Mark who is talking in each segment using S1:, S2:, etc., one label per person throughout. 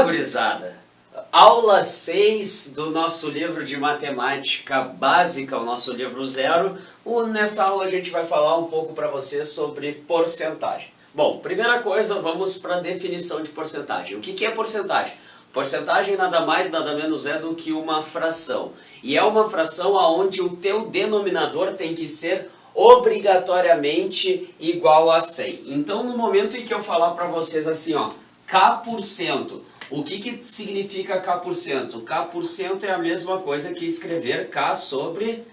S1: gurizada! Aula 6 do nosso livro de matemática básica, o nosso livro 0. Nessa aula a gente vai falar um pouco para vocês sobre porcentagem. Bom, primeira coisa, vamos para a definição de porcentagem. O que é porcentagem? Porcentagem nada mais, nada menos é do que uma fração. E é uma fração onde o teu denominador tem que ser obrigatoriamente igual a 100. Então, no momento em que eu falar para vocês assim, ó, K%, o que significa K%? K% é a mesma coisa que escrever K sobre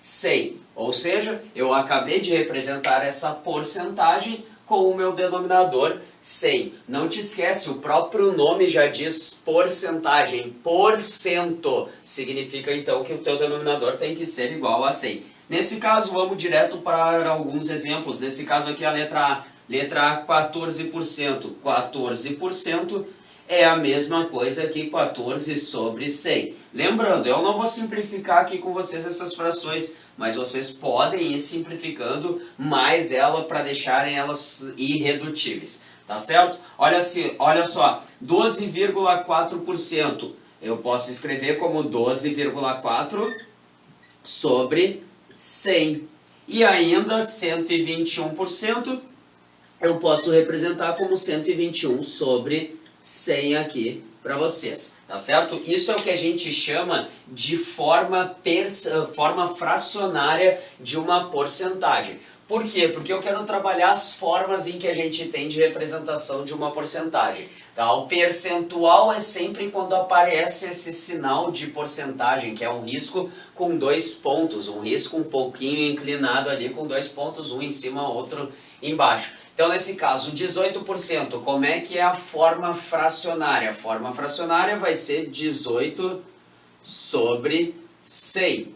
S1: 100. Ou seja, eu acabei de representar essa porcentagem com o meu denominador 100. Não te esquece, o próprio nome já diz porcentagem. Porcento significa então que o teu denominador tem que ser igual a 100. Nesse caso, vamos direto para alguns exemplos. Nesse caso aqui, a letra A. Letra A, 14%. 14% é a mesma coisa que 14 sobre 100. Lembrando, eu não vou simplificar aqui com vocês essas frações, mas vocês podem ir simplificando mais ela para deixarem elas irredutíveis. Tá certo? Olha só, 12,4%. Eu posso escrever como 12,4 sobre 100. E ainda 121%, eu posso representar como 121 sobre 100 aqui para vocês, tá certo? Isso é o que a gente chama de forma fracionária de uma porcentagem. Por quê? Porque eu quero trabalhar as formas em que a gente tem de representação de uma porcentagem. Tá? O percentual é sempre quando aparece esse sinal de porcentagem, que é um risco com 2 pontos, um risco um pouquinho inclinado ali com 2 pontos, um em cima, outro embaixo. Então, nesse caso, 18%, como é que é a forma fracionária? A forma fracionária vai ser 18 sobre 100.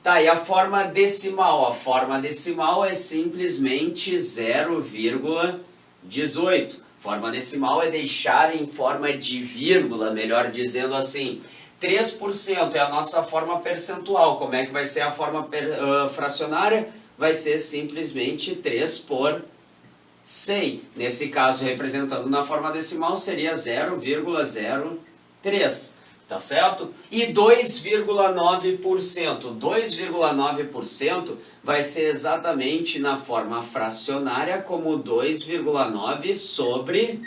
S1: Tá, e a forma decimal? A forma decimal é simplesmente 0,18. Forma decimal é deixar em forma de vírgula, melhor dizendo assim. 3% é a nossa forma percentual. Como é que vai ser a forma fracionária? Vai ser simplesmente 3 por 100. Nesse caso, representando na forma decimal, seria 0,03. Tá certo? E 2,9%. 2,9% vai ser exatamente na forma fracionária como 2,9 sobre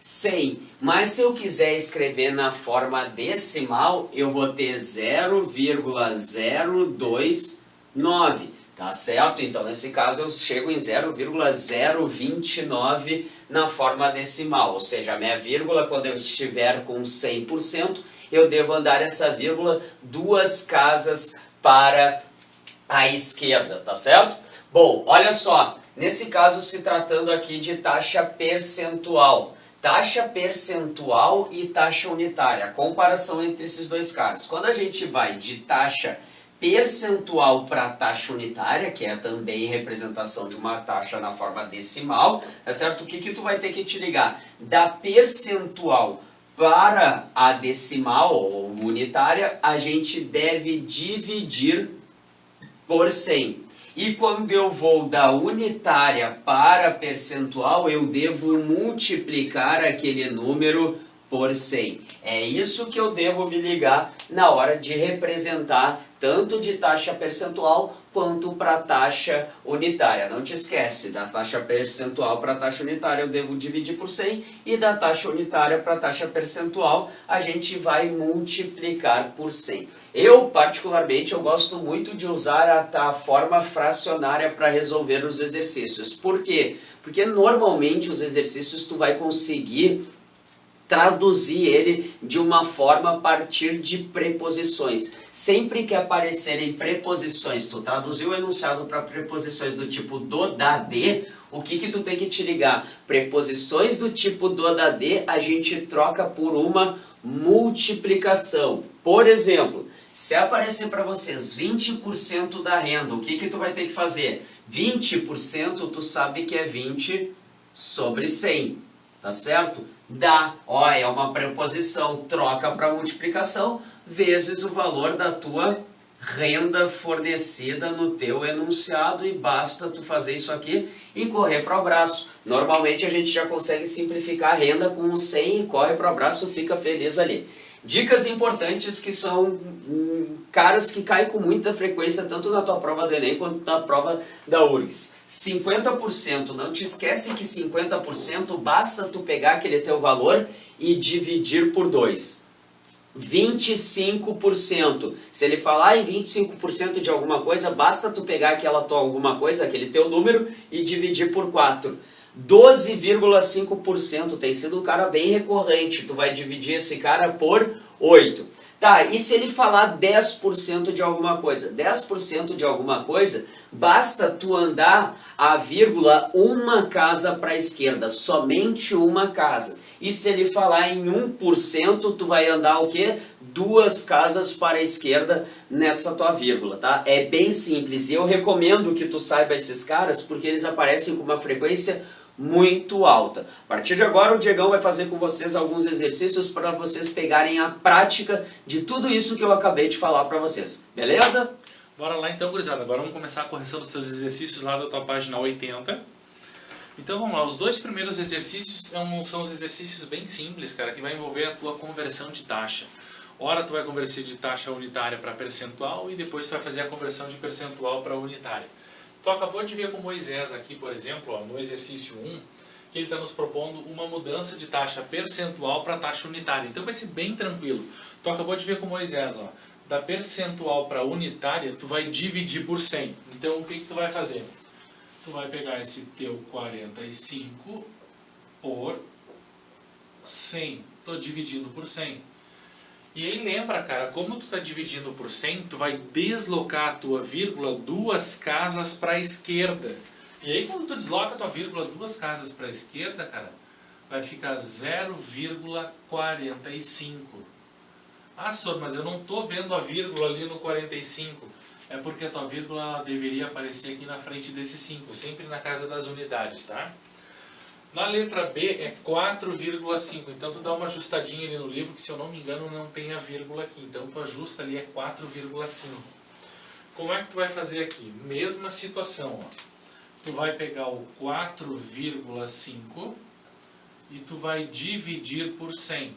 S1: 100. Mas se eu quiser escrever na forma decimal, eu vou ter 0,029. Tá certo? Então, nesse caso, eu chego em 0,029 na forma decimal. Ou seja, a minha vírgula, quando eu estiver com 100%, eu devo andar essa vírgula 2 casas para a esquerda, tá certo? Bom, olha só, nesse caso se tratando aqui de taxa percentual. Taxa percentual e taxa unitária, a comparação entre esses dois caras. Quando a gente vai de taxa percentual para taxa unitária, que é também representação de uma taxa na forma decimal, tá certo? O que tu vai ter que te ligar? Da percentual para a decimal ou unitária, a gente deve dividir por 100. E quando eu vou da unitária para a percentual, eu devo multiplicar aquele número por 100. É isso que eu devo me ligar na hora de representar tanto de taxa percentual quanto para taxa unitária. Não te esquece, da taxa percentual para a taxa unitária eu devo dividir por 100 e da taxa unitária para a taxa percentual a gente vai multiplicar por 100. Eu, particularmente, eu gosto muito de usar a forma fracionária para resolver os exercícios. Por quê? Porque normalmente os exercícios tu vai conseguir traduzir ele de uma forma a partir de preposições. Sempre que aparecerem preposições, tu traduzir o enunciado para preposições do tipo do, da, de, o que tu tem que te ligar? Preposições do tipo do, da, de, a gente troca por uma multiplicação. Por exemplo, se aparecer para vocês 20% da renda, o que tu vai ter que fazer? 20% tu sabe que é 20 sobre 100, tá certo? Dá, ó, é uma preposição, troca para multiplicação, vezes o valor da tua renda fornecida no teu enunciado e basta tu fazer isso aqui e correr para o abraço. Normalmente a gente já consegue simplificar a renda com um 100 e corre para o abraço, fica feliz ali. Dicas importantes que são caras que caem com muita frequência tanto na tua prova do Enem quanto na prova da URGS. 50%, não te esquece que 50% basta tu pegar aquele teu valor e dividir por 2. 25%. Se ele falar em 25% de alguma coisa, basta tu pegar aquela tua alguma coisa, aquele teu número e dividir por 4. 12,5% tem sido um cara bem recorrente. Tu vai dividir esse cara por 8. Tá, e se ele falar 10% de alguma coisa? 10% de alguma coisa, basta tu andar a vírgula uma casa para a esquerda, somente uma casa. E se ele falar em 1%, tu vai andar o quê? 2 casas para a esquerda nessa tua vírgula, tá? É bem simples e eu recomendo que tu saiba esses caras porque eles aparecem com uma frequência muito alta. A partir de agora o Diegão vai fazer com vocês alguns exercícios para vocês pegarem a prática de tudo isso que eu acabei de falar para vocês. Beleza?
S2: Bora lá então, gurizada. Agora vamos começar a correção dos teus exercícios lá da tua página 80. Então vamos lá, os 2 primeiros exercícios são os exercícios bem simples, cara, que vai envolver a tua conversão de taxa. Ora tu vai converter de taxa unitária para percentual e depois tu vai fazer a conversão de percentual para unitária. Tu acabou de ver com Moisés aqui, por exemplo, ó, no exercício 1, que ele está nos propondo uma mudança de taxa percentual para taxa unitária. Então vai ser bem tranquilo. Tu acabou de ver com Moisés, ó, da percentual para unitária, tu vai dividir por 100. Então o que tu vai fazer? Tu vai pegar esse teu 45 por 100. Estou dividindo por 100. E aí lembra, cara, como tu está dividindo por 100, tu vai deslocar a tua vírgula 2 casas para a esquerda. E aí quando tu desloca a tua vírgula 2 casas para a esquerda, cara, vai ficar 0,45. Ah, senhor, mas eu não estou vendo a vírgula ali no 45. É porque a tua vírgula ela deveria aparecer aqui na frente desse 5, sempre na casa das unidades, tá? Na letra B é 4,5, então tu dá uma ajustadinha ali no livro, que se eu não me engano não tem a vírgula aqui, então tu ajusta ali, é 4,5. Como é que tu vai fazer aqui? Mesma situação, ó. Tu vai pegar o 4,5 e tu vai dividir por 100.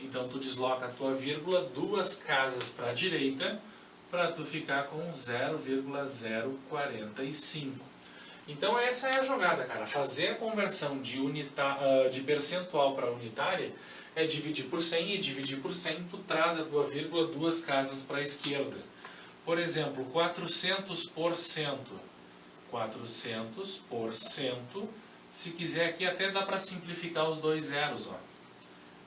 S2: Então tu desloca a tua vírgula 2 casas para a direita, para tu ficar com 0,045. Então essa é a jogada, cara. Fazer a conversão de percentual para unitária é dividir por 100 e dividir por 100 tu traz a tua vírgula 2 casas para a esquerda. Por exemplo, 400%. 400%. Se quiser aqui até dá para simplificar os 2 zeros, ó.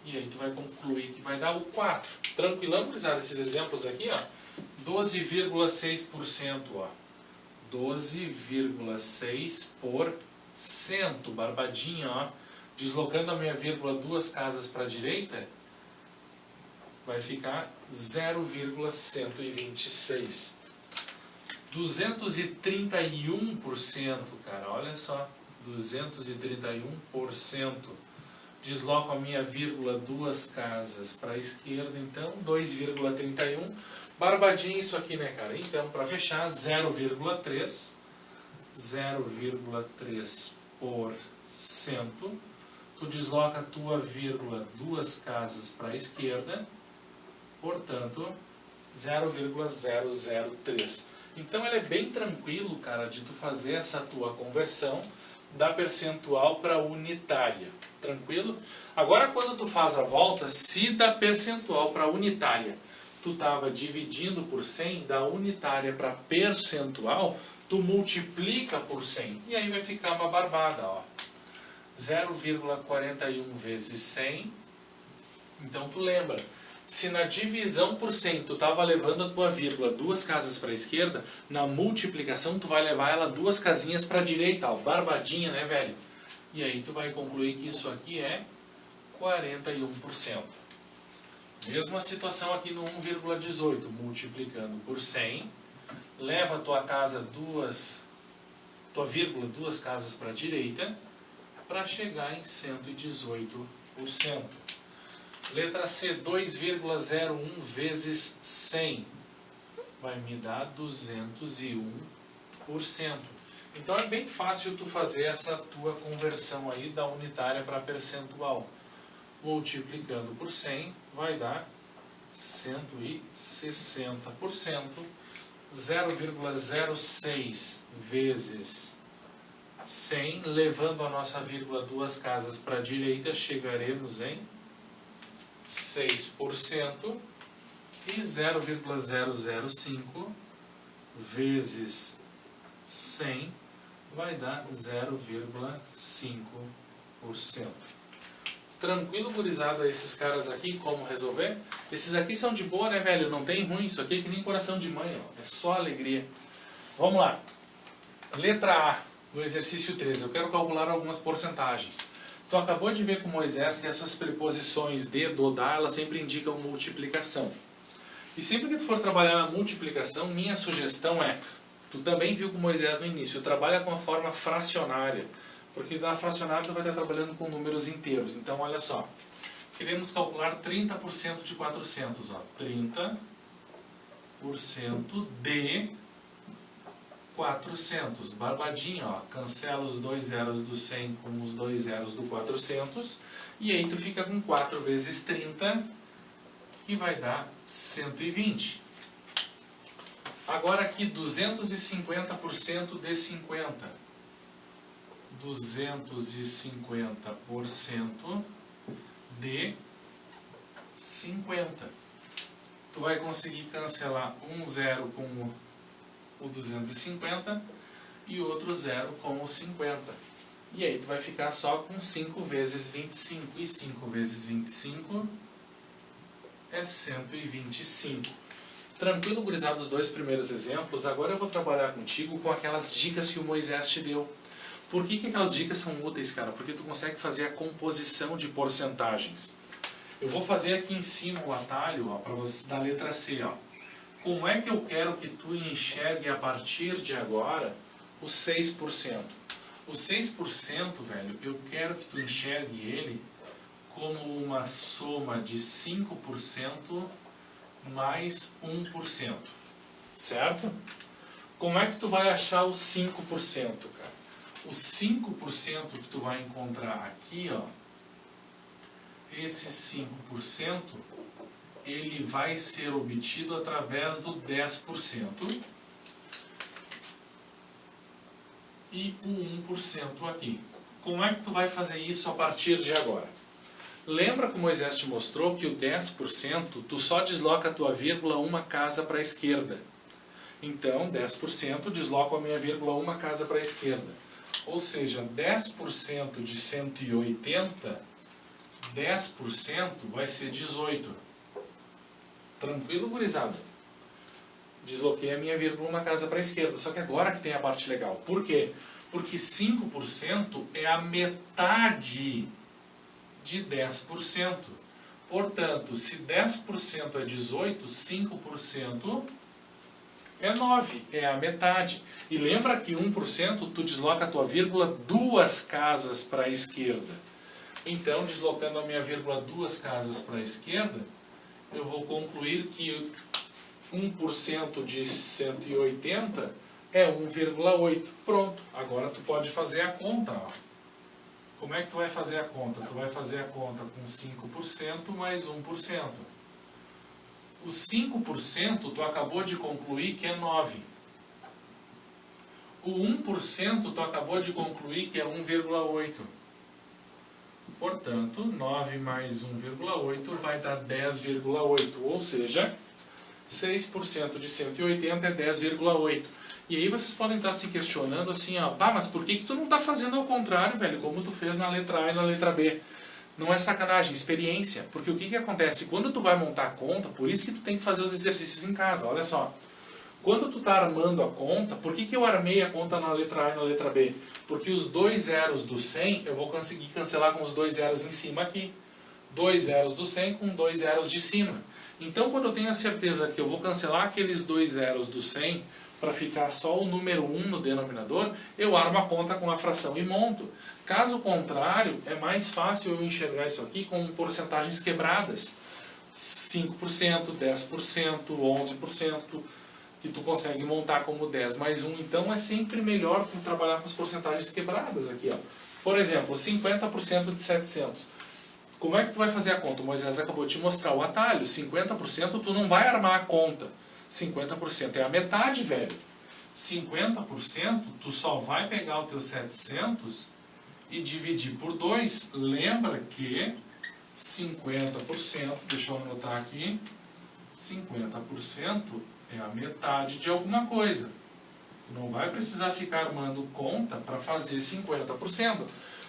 S2: E aí tu vai concluir que vai dar o 4. Tranquilão, gurizada, esses exemplos aqui, ó. 12,6%, ó. 12,6%, barbadinha, ó. Deslocando a minha vírgula 2 casas para a direita, vai ficar 0,126. 231%, cara, olha só. 231%. Desloco a minha vírgula 2 casas para a esquerda, então 2,31. Barbadinho isso aqui, né, cara? Então, para fechar, 0,3%. Tu desloca a tua vírgula 2 casas para a esquerda, portanto, 0,003. Então, ele é bem tranquilo, cara, de tu fazer essa tua conversão da percentual para unitária. Tranquilo? Agora, quando tu faz a volta, se da percentual para unitária tu estava dividindo por 100, da unitária para percentual, tu multiplica por 100. E aí vai ficar uma barbada, ó. 0,41 vezes 100. Então tu lembra, se na divisão por 100 tu estava levando a tua vírgula 2 casas para a esquerda, na multiplicação tu vai levar ela 2 casinhas para a direita, ó. Barbadinha, né, velho? E aí tu vai concluir que isso aqui é 41%. Mesma situação aqui no 1,18, multiplicando por 100, leva a tua vírgula 2 casas para a direita, para chegar em 118%. Letra C, 2,01 vezes 100. vai me dar 201%. Então é bem fácil tu fazer essa tua conversão aí da unitária para percentual. Multiplicando por 100 vai dar 160%. 0,06 vezes 100, levando a nossa vírgula duas casas para a direita, chegaremos em 6%. E 0,005 vezes 100 vai dar 0,5%. Tranquilo, gurizada, esses caras aqui, como resolver? Esses aqui são de boa, né, velho? Não tem ruim, isso aqui é que nem coração de mãe, ó. É só alegria. Vamos lá. Letra A, no exercício 13. Eu quero calcular algumas porcentagens. Tu acabou de ver com Moisés que essas preposições de, do, da, elas sempre indicam multiplicação. E sempre que tu for trabalhar na multiplicação, minha sugestão é, tu também viu com Moisés no início, trabalha com a forma fracionária. Porque na fracionária tu vai estar trabalhando com números inteiros. Então, olha só. Queremos calcular 30% de 400. Ó. 30% de 400. Barbadinho, ó. Cancela os dois zeros do 100 com os dois zeros do 400. E aí tu fica com 4 vezes 30, que vai dar 120. Agora aqui, 250% de 50. 250% de 50. Tu vai conseguir cancelar um zero com o 250 e outro zero com o 50. E aí tu vai ficar só com 5 vezes 25. E 5 vezes 25 é 125. Tranquilo, gurizada, os dois primeiros exemplos. Agora eu vou trabalhar contigo com aquelas dicas que o Moisés te deu. Por que aquelas dicas são úteis, cara? Porque tu consegue fazer a composição de porcentagens. Eu vou fazer aqui em cima o atalho, ó, para você da letra C. Ó. Como é que eu quero que tu enxergue a partir de agora o 6%? O 6%, velho, eu quero que tu enxergue ele como uma soma de 5% mais 1%. Certo? Como é que tu vai achar o 5%, cara? O 5% que tu vai encontrar aqui, ó, esse 5%, ele vai ser obtido através do 10% e o 1% aqui. Como é que tu vai fazer isso a partir de agora? Lembra que o Moisés te mostrou que o 10%, tu só desloca a tua vírgula uma casa para a esquerda. Então, 10% desloco a minha vírgula uma casa para a esquerda. Ou seja, 10% de 180, 10% vai ser 18. Tranquilo, gurizada? Desloquei a minha vírgula uma casa para a esquerda. Só que agora que tem a parte legal. Por quê? Porque 5% é a metade de 10%. Portanto, se 10% é 18, 5% é 9, é a metade. E lembra que 1% tu desloca a tua vírgula duas casas para a esquerda. Então, deslocando a minha vírgula duas casas para a esquerda, eu vou concluir que 1% de 180 é 1,8. Pronto, agora tu pode fazer a conta. Ó. Como é que tu vai fazer a conta? Tu vai fazer a conta com 5% mais 1%. O 5% tu acabou de concluir que é 9. O 1% tu acabou de concluir que é 1,8. Portanto, 9 mais 1,8 vai dar 10,8. Ou seja, 6% de 180 é 10,8. E aí vocês podem estar se questionando assim, ó, mas por que tu não está fazendo ao contrário, velho, como tu fez na letra A e na letra B? Não é sacanagem, experiência. Porque o que acontece? Quando tu vai montar a conta, por isso que tu tem que fazer os exercícios em casa, olha só. Quando tu está armando a conta, por que eu armei a conta na letra A e na letra B? Porque os dois zeros do 100 eu vou conseguir cancelar com os dois zeros em cima aqui. Dois zeros do 100 com dois zeros de cima. Então, quando eu tenho a certeza que eu vou cancelar aqueles dois zeros do 100 para ficar só o número 1 no denominador, eu armo a conta com a fração e monto. Caso contrário, é mais fácil eu enxergar isso aqui com porcentagens quebradas. 5%, 10%, 11%. que tu consegue montar como 10 mais 1. Então é sempre melhor tu trabalhar com as porcentagens quebradas aqui, ó. Por exemplo, 50% de 700. Como é que tu vai fazer a conta? O Moisés acabou de te mostrar o atalho. 50% tu não vai armar a conta. 50% é a metade, velho. 50% tu só vai pegar o teu 700 e dividir por 2. Lembra que 50%, deixa eu anotar aqui, 50% é a metade de alguma coisa. Tu não vai precisar ficar armando conta para fazer 50%.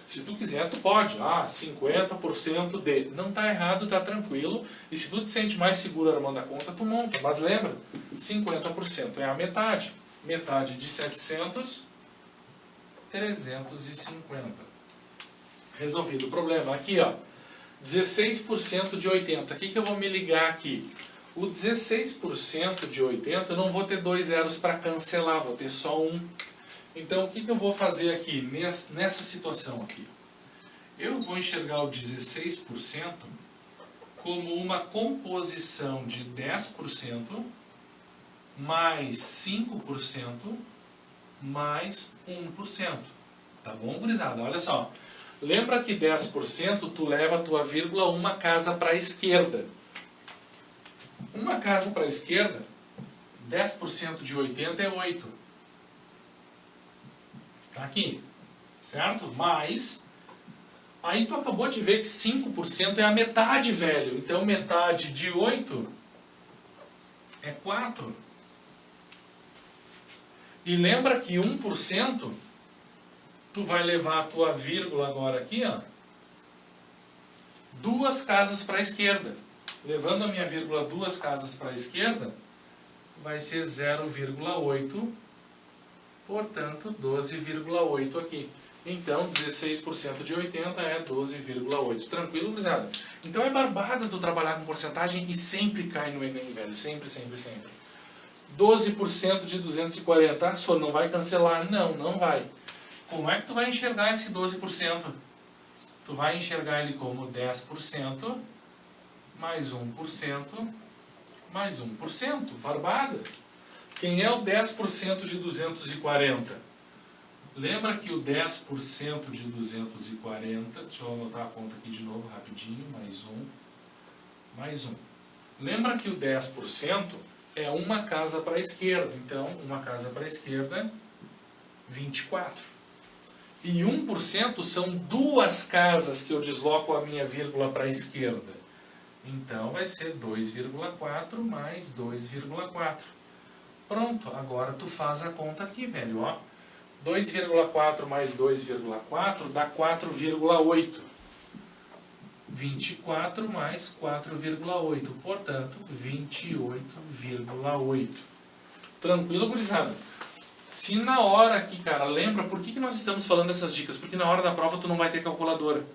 S2: Se tu quiser, tu pode. 50% de... Não está errado, está tranquilo. E se tu te sente mais seguro armando a conta, tu monta. Mas lembra, 50% é a metade. Metade de 700, 350. Resolvido o problema. Aqui, ó, 16% de 80. O que eu vou me ligar aqui? O 16% de 80, eu não vou ter 2 zeros para cancelar, vou ter só 1. Então, o que eu vou fazer aqui, nessa situação aqui? Eu vou enxergar o 16% como uma composição de 10% mais 5% mais 1%. Tá bom, gurizada? Olha só. Lembra que 10% tu leva a tua vírgula uma casa para a esquerda. Uma casa para a esquerda, 10% de 80 é 8. Tá aqui, certo? Mas, aí tu acabou de ver que 5% é a metade, velho. Então metade de 8 é 4. E lembra que 1%, tu vai levar a tua vírgula agora aqui, ó, 2 casas para a esquerda. Levando a minha vírgula 2 casas para a esquerda, vai ser 0,8, portanto 12,8 aqui. Então 16% de 80 é 12,8. Tranquilo, gurizada? Então é barbada tu trabalhar com porcentagem e sempre cai no Enem, velho. Sempre, sempre, sempre. 12% de 240. Só não vai cancelar? Não, não vai. Como é que tu vai enxergar esse 12%? Tu vai enxergar ele como 10% mais 1% mais 1%. Barbada. Quem é o 10% de 240? Lembra que o 10% de 240... Deixa eu anotar a conta aqui de novo, rapidinho. Mais 1. Lembra que o 10% é uma casa para a esquerda. Então, uma casa para a esquerda, 24. E 1% são 2 casas que eu desloco a minha vírgula para a esquerda. Então, vai ser 2,4 mais 2,4. Pronto, agora tu faz a conta aqui, velho, ó. 2,4 mais 2,4 dá 4,8. 24 mais 4,8. Portanto, 28,8. Tranquilo, gurizada? Se na hora aqui, cara, lembra, por que nós estamos falando essas dicas? Porque na hora da prova tu não vai ter calculadora.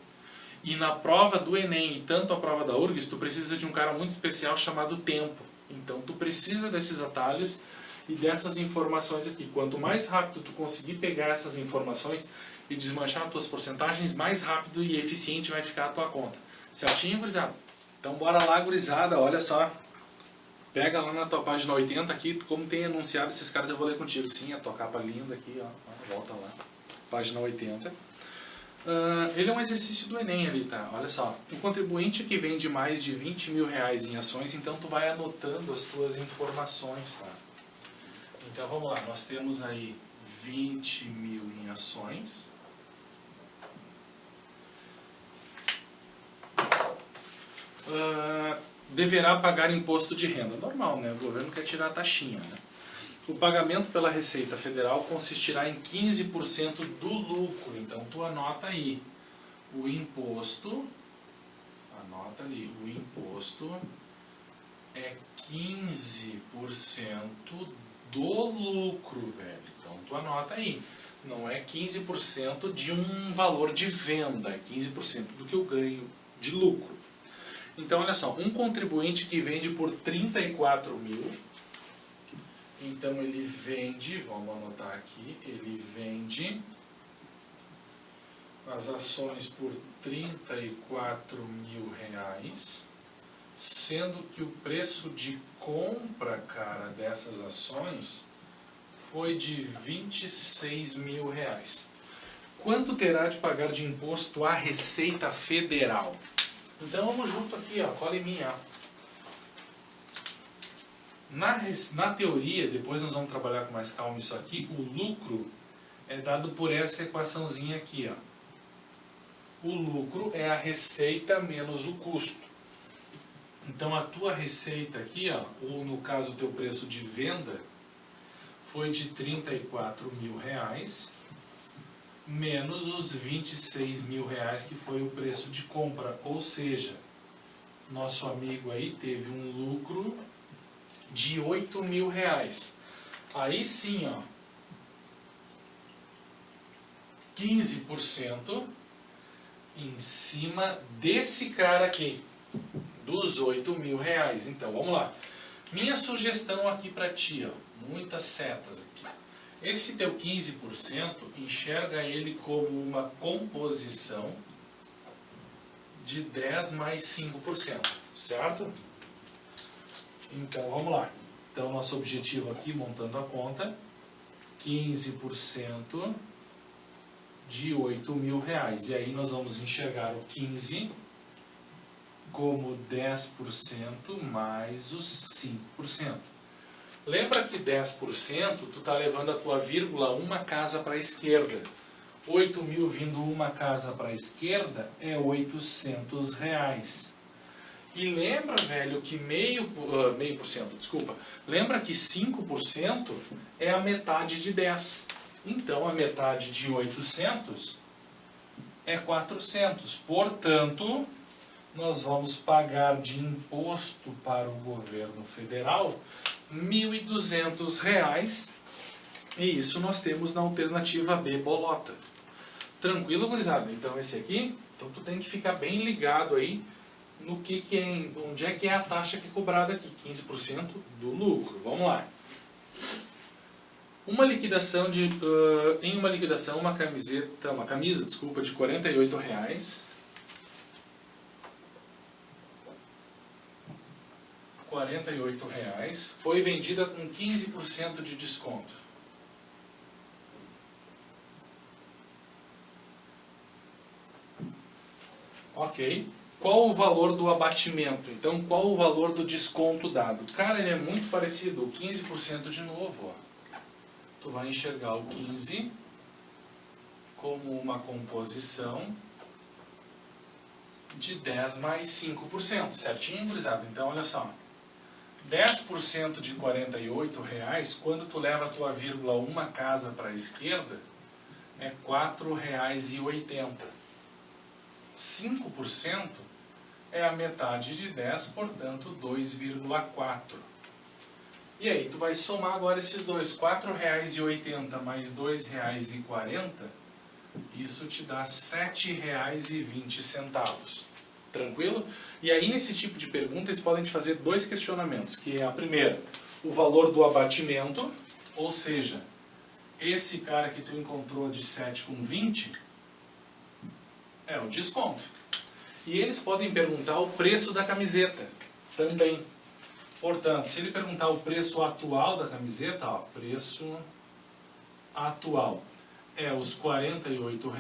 S2: E na prova do Enem e tanto a prova da URGS, tu precisa de um cara muito especial chamado tempo. Então tu precisa desses atalhos e dessas informações aqui. Quanto mais rápido tu conseguir pegar essas informações e desmanchar as tuas porcentagens, mais rápido e eficiente vai ficar a tua conta. Certinho, gurizada? Então bora lá, gurizada, olha só. Pega lá na tua página 80 aqui, como tem anunciado esses caras, eu vou ler contigo. Sim, a tua capa linda aqui, ó. Volta lá. Página 80. Ele é um exercício do Enem ali, tá? Olha só. Um contribuinte que vende mais de 20 mil reais em ações, então tu vai anotando as tuas informações, tá? Então vamos lá, nós temos aí 20 mil em ações. Deverá pagar imposto de renda. Normal, né? O governo quer tirar a taxinha, né? O pagamento pela Receita Federal consistirá em 15% do lucro. Então, tu anota aí. O imposto, anota ali, o imposto é 15% do lucro, velho. Então, tu anota aí. Não é 15% de um valor de venda, é 15% do que eu ganho de lucro. Então, olha só, um contribuinte que vende por 34 mil... Então ele vende, vamos anotar aqui, ele vende as ações por 34 mil reais sendo que o preço de compra, cara, dessas ações foi de R$ 26.000. Quanto terá de pagar de imposto à Receita Federal? Então vamos junto aqui, ó, cola em mim, ó. Na teoria, depois nós vamos trabalhar com mais calma isso aqui, o lucro é dado por essa equaçãozinha aqui, ó. O lucro é a receita menos o custo. Então a tua receita aqui, ó, ou no caso o teu preço de venda, foi de R$ 34.000 menos os R$ 26.000 que foi o preço de compra. Ou seja, nosso amigo aí teve um lucro de R$ 8.000. Aí sim, ó, 15% em cima desse cara aqui, dos R$ 8.000. Então, vamos lá. Minha sugestão aqui para ti, ó, muitas setas aqui. Esse teu 15%, enxerga ele como uma composição de 10 mais 5%, certo? Então, vamos lá. Então, nosso objetivo aqui, montando a conta, 15% de R$ 8.000. E aí nós vamos enxergar o 15 como 10% mais os 5%. Lembra que 10% tu está levando a tua vírgula uma casa para a esquerda. 8.000 vindo uma casa para a esquerda é R$ 800. E lembra, velho, que meio por cento, desculpa. Lembra que 5% é a metade de 10. Então, a metade de 800 é 400. Portanto, nós vamos pagar de imposto para o governo federal R$ 1.200. E isso nós temos na alternativa B, bolota. Tranquilo, gurizada? Então, esse aqui, então tu tem que ficar bem ligado aí no que é, onde é que é a taxa que é cobrada aqui, 15% do lucro. Vamos lá. Uma liquidação de, em uma liquidação, uma camisa, de R$ 48. R$ 48 foi vendida com 15% de desconto. Ok. Qual o valor do abatimento? Então, qual o valor do desconto dado? Cara, ele é muito parecido. O 15% de novo, ó. Tu vai enxergar o 15 como uma composição de 10 mais 5%. Certinho, gurizada? Então, olha só. 10% de R$ 48, quando tu leva a tua vírgula uma casa para a esquerda, é R$ 4,80. 5% é a metade de 10, portanto 2,4. E aí tu vai somar agora esses dois, R$ 4,80 mais R$ 2,40, isso te dá R$ 7,20. Tranquilo? E aí nesse tipo de pergunta eles podem te fazer dois questionamentos, que é a primeira, o valor do abatimento, ou seja, esse cara que tu encontrou de 7,20 é o desconto. E eles podem perguntar o preço da camiseta também. Portanto, se ele perguntar o preço atual da camiseta, ó, preço atual é os R$ 48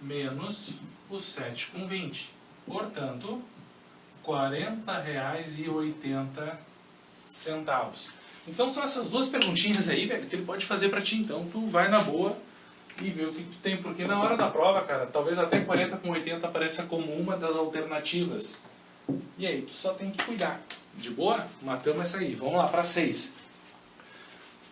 S2: menos os 7,20. Portanto, R$ 40,80. Então são essas duas perguntinhas aí, velho, que ele pode fazer pra ti. Então tu vai na boa e vê o que tu tem. Porque na hora da prova, cara, talvez até 40 com 80 apareça como uma das alternativas. E aí, tu só tem que cuidar. De boa? Matamos essa aí. Vamos lá para 6.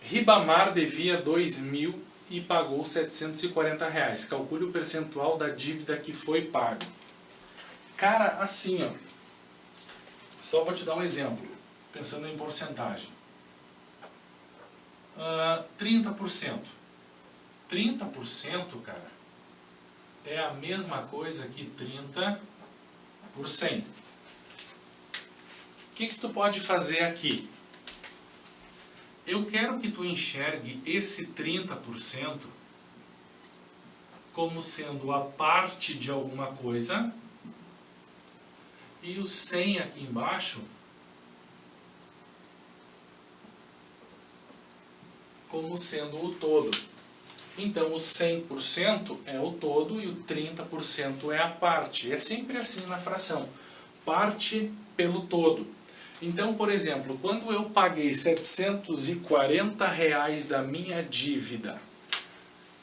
S2: Ribamar devia 2.000 e pagou R$ 740. Calcule o percentual da dívida que foi pago. Cara, assim, ó. Só vou te dar um exemplo. Pensando em porcentagem. 30%. 30%, cara, é a mesma coisa que 30 por 100. O que tu pode fazer aqui? Eu quero que tu enxergue esse 30% como sendo a parte de alguma coisa e o 100 aqui embaixo como sendo o todo. Então, o 100% é o todo e o 30% é a parte. É sempre assim na fração. Parte pelo todo. Então, por exemplo, quando eu paguei R$740 da minha dívida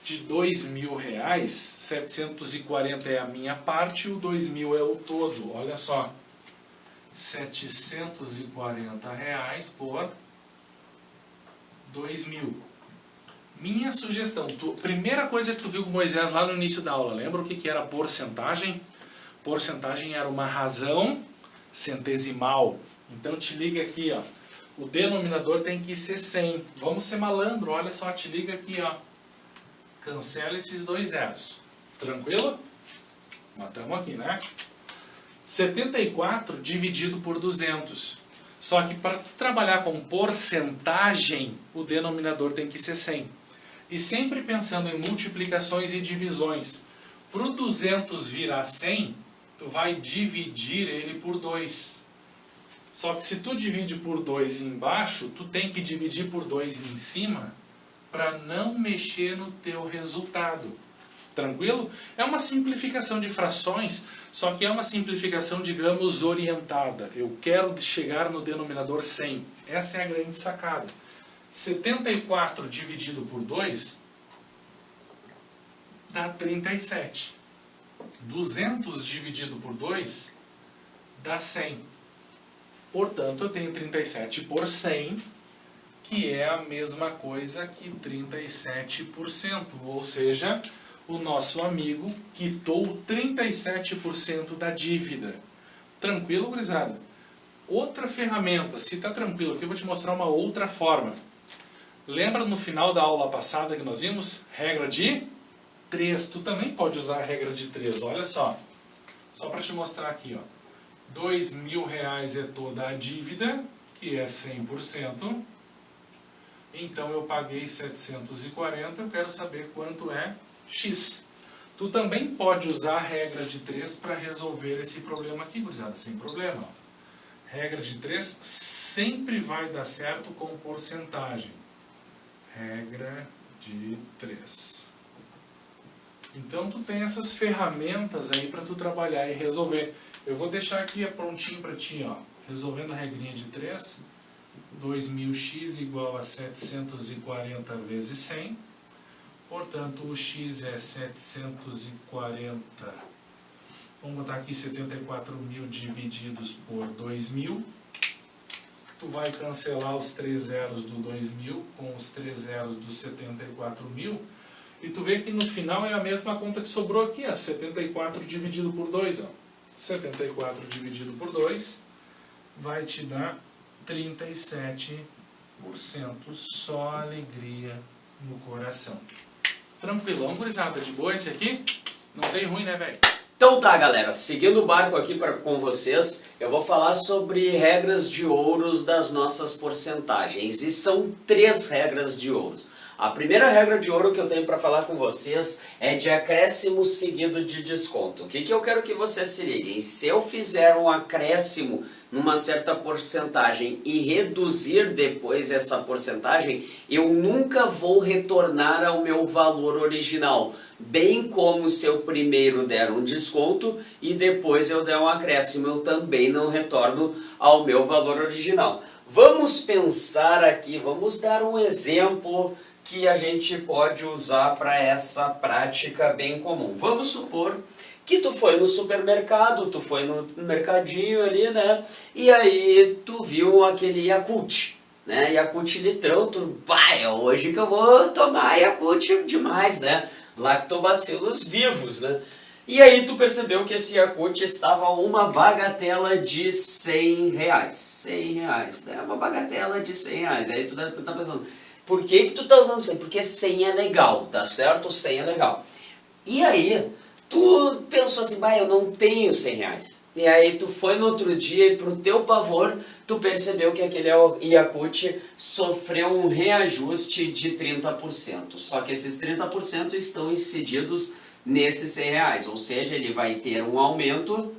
S2: de R$2.000, 740 é a minha parte e o 2.000 é o todo. Olha só, R$740 por 2.000. Minha sugestão, primeira coisa que tu viu com Moisés lá no início da aula, lembra o que era porcentagem? Porcentagem era uma razão centesimal. Então te liga aqui, ó. O denominador tem que ser 100. Vamos ser malandro, olha só, te liga aqui, ó. Cancela esses dois zeros. Tranquilo? Matamos aqui, né? 74 dividido por 200. Só que para trabalhar com porcentagem, o denominador tem que ser 100. E sempre pensando em multiplicações e divisões. Para o 200 virar 100, tu vai dividir ele por 2. Só que se tu divide por 2 embaixo, tu tem que dividir por 2 em cima para não mexer no teu resultado. Tranquilo? É uma simplificação de frações, só que é uma simplificação, digamos, orientada. Eu quero chegar no denominador 100. Essa é a grande sacada. 74 dividido por 2 dá 37. 200 dividido por 2 dá 100. Portanto, eu tenho 37 por 100, que é a mesma coisa que 37%. Ou seja, o nosso amigo quitou 37% da dívida. Tranquilo, gurizada? Outra ferramenta, se está tranquilo, aqui eu vou te mostrar uma outra forma. Lembra no final da aula passada que nós vimos? Regra de 3. Tu também pode usar a regra de 3, olha só. Só para te mostrar aqui, ó. R$2.000 é toda a dívida, que é 100%. Então eu paguei 740, eu quero saber quanto é X. Tu também pode usar a regra de 3 para resolver esse problema aqui, gurizada, sem problema. Regra de 3 sempre vai dar certo com porcentagem. Regra de 3. Então tu tem essas ferramentas aí para tu trabalhar e resolver. Eu vou deixar aqui prontinho para ti, ó. Resolvendo a regrinha de 3. 2.000x igual a 740 vezes 100. Portanto, o x é 740. Vamos botar aqui 74.000 divididos por 2.000. Tu vai cancelar os 3 zeros do 2.000 com os 3 zeros dos 74.000. E tu vê que no final é a mesma conta que sobrou aqui, ó. 74 dividido por 2, ó. 74 dividido por 2 vai te dar 37%. Só alegria no coração. Tranquilão, gurizada, de boa esse aqui? Não tem ruim, né, velho?
S1: Então tá, galera, seguindo o barco aqui com vocês, eu vou falar sobre regras de ouros das nossas porcentagens. E são 3 regras de ouros. A primeira regra de ouro que eu tenho para falar com vocês é de acréscimo seguido de desconto. O que eu quero que vocês se liguem? Se eu fizer um acréscimo numa certa porcentagem e reduzir depois essa porcentagem, eu nunca vou retornar ao meu valor original. Bem como se eu primeiro der um desconto e depois eu der um acréscimo, eu também não retorno ao meu valor original. Vamos pensar aqui, vamos dar um exemplo que a gente pode usar para essa prática bem comum. Vamos supor que tu foi no supermercado, tu foi no mercadinho ali, né? E aí tu viu aquele Yakult, né? Yakult litrão, tu, vai, é hoje que eu vou tomar Yakult demais, né? Lactobacilos vivos, né? E aí tu percebeu que esse Yakult estava uma bagatela de R$100. R$100, né? Uma bagatela de R$100. Aí tu deve estar pensando, por que tu tá usando 100? Porque 100 é legal, tá certo? 100 é legal. E aí, tu pensou assim, eu não tenho R$100. E aí tu foi no outro dia e pro teu pavor, tu percebeu que aquele Yakult sofreu um reajuste de 30%. Só que esses 30% estão incididos nesses R$100. Ou seja, ele vai ter um aumento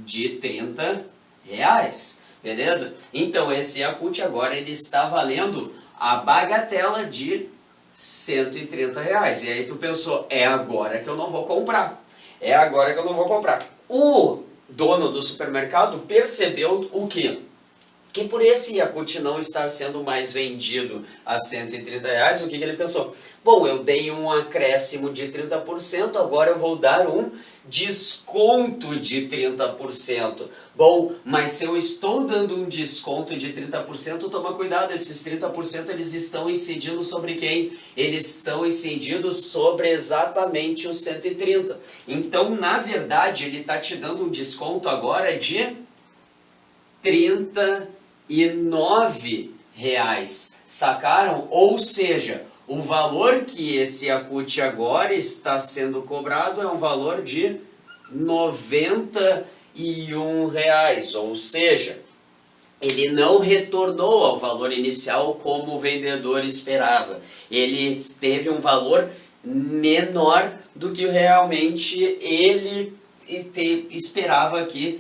S1: de R$30, beleza? Então esse Yakult agora ele está valendo a bagatela de R$130. E aí tu pensou, é agora que eu não vou comprar. É agora que eu não vou comprar. O dono do supermercado percebeu o quê? Que por esse Yakult não estar sendo mais vendido a R$130, o que ele pensou? Bom, eu dei um acréscimo de 30%, agora eu vou dar um desconto de 30%. Bom, mas se eu estou dando um desconto de 30%, toma cuidado, esses 30% eles estão incidindo sobre quem? Eles estão incidindo sobre exatamente os 130. Então, na verdade, ele está te dando um desconto agora de R$39. Sacaram? Ou seja, o valor que esse Yakult agora está sendo cobrado é um valor de R$91. Ou seja, ele não retornou ao valor inicial como o vendedor esperava. Ele teve um valor menor do que realmente ele esperava que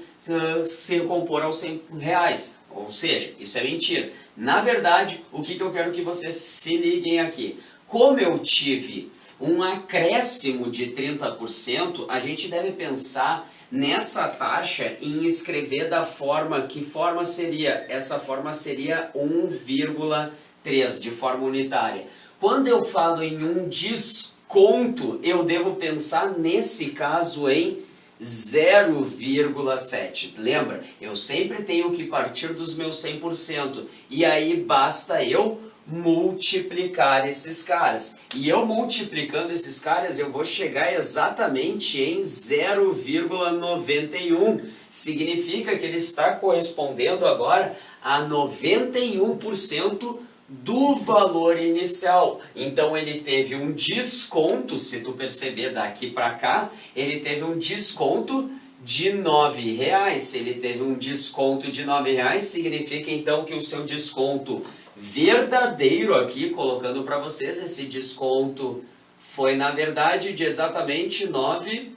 S1: se compor aos R$100. Ou seja, isso é mentira. Na verdade, o que eu quero que vocês se liguem aqui? Como eu tive um acréscimo de 30%, a gente deve pensar nessa taxa em escrever da forma, que forma seria? Essa forma seria 1,3 de forma unitária. Quando eu falo em um desconto, eu devo pensar nesse caso em 0,7. Lembra? Eu sempre tenho que partir dos meus 100%. E aí basta eu multiplicar esses caras. E eu multiplicando esses caras, eu vou chegar exatamente em 0,91. Significa que ele está correspondendo agora a 91% do valor inicial. Então ele teve um desconto, se tu perceber daqui para cá, ele teve um desconto de R$9. Se ele teve um desconto de R$9, significa então que o seu desconto verdadeiro aqui, colocando para vocês, esse desconto foi na verdade de exatamente 9%.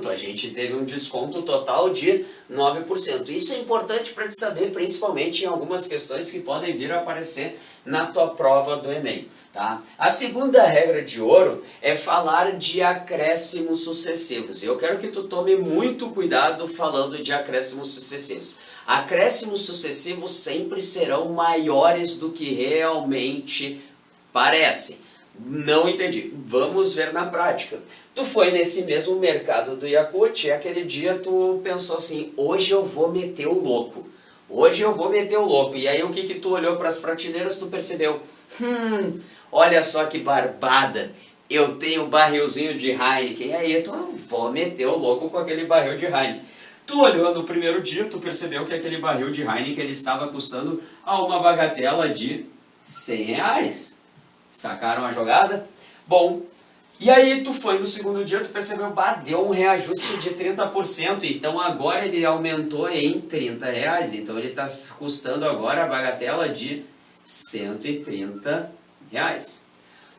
S1: A gente teve um desconto total de 9%. Isso é importante para te saber, principalmente em algumas questões que podem vir a aparecer na tua prova do Enem. Tá? A segunda regra de ouro é falar de acréscimos sucessivos. Eu quero que tu tome muito cuidado falando de acréscimos sucessivos. Acréscimos sucessivos sempre serão maiores do que realmente parecem. Não entendi. Vamos ver na prática. Tu foi nesse mesmo mercado do Yakult e aquele dia tu pensou assim, hoje eu vou meter o louco. Hoje eu vou meter o louco. E aí o que tu olhou para as prateleiras, tu percebeu? Olha só que barbada. Eu tenho barrilzinho de Heineken. E aí tu vou meter o louco com aquele barril de Heineken. Tu olhou no primeiro dia, tu percebeu que aquele barril de Heineken ele estava custando a uma bagatela de R$100. Sacaram a jogada? Bom, e aí tu foi no segundo dia, tu percebeu, deu um reajuste de 30%, então agora ele aumentou em R$30, então ele está custando agora a bagatela de R$130.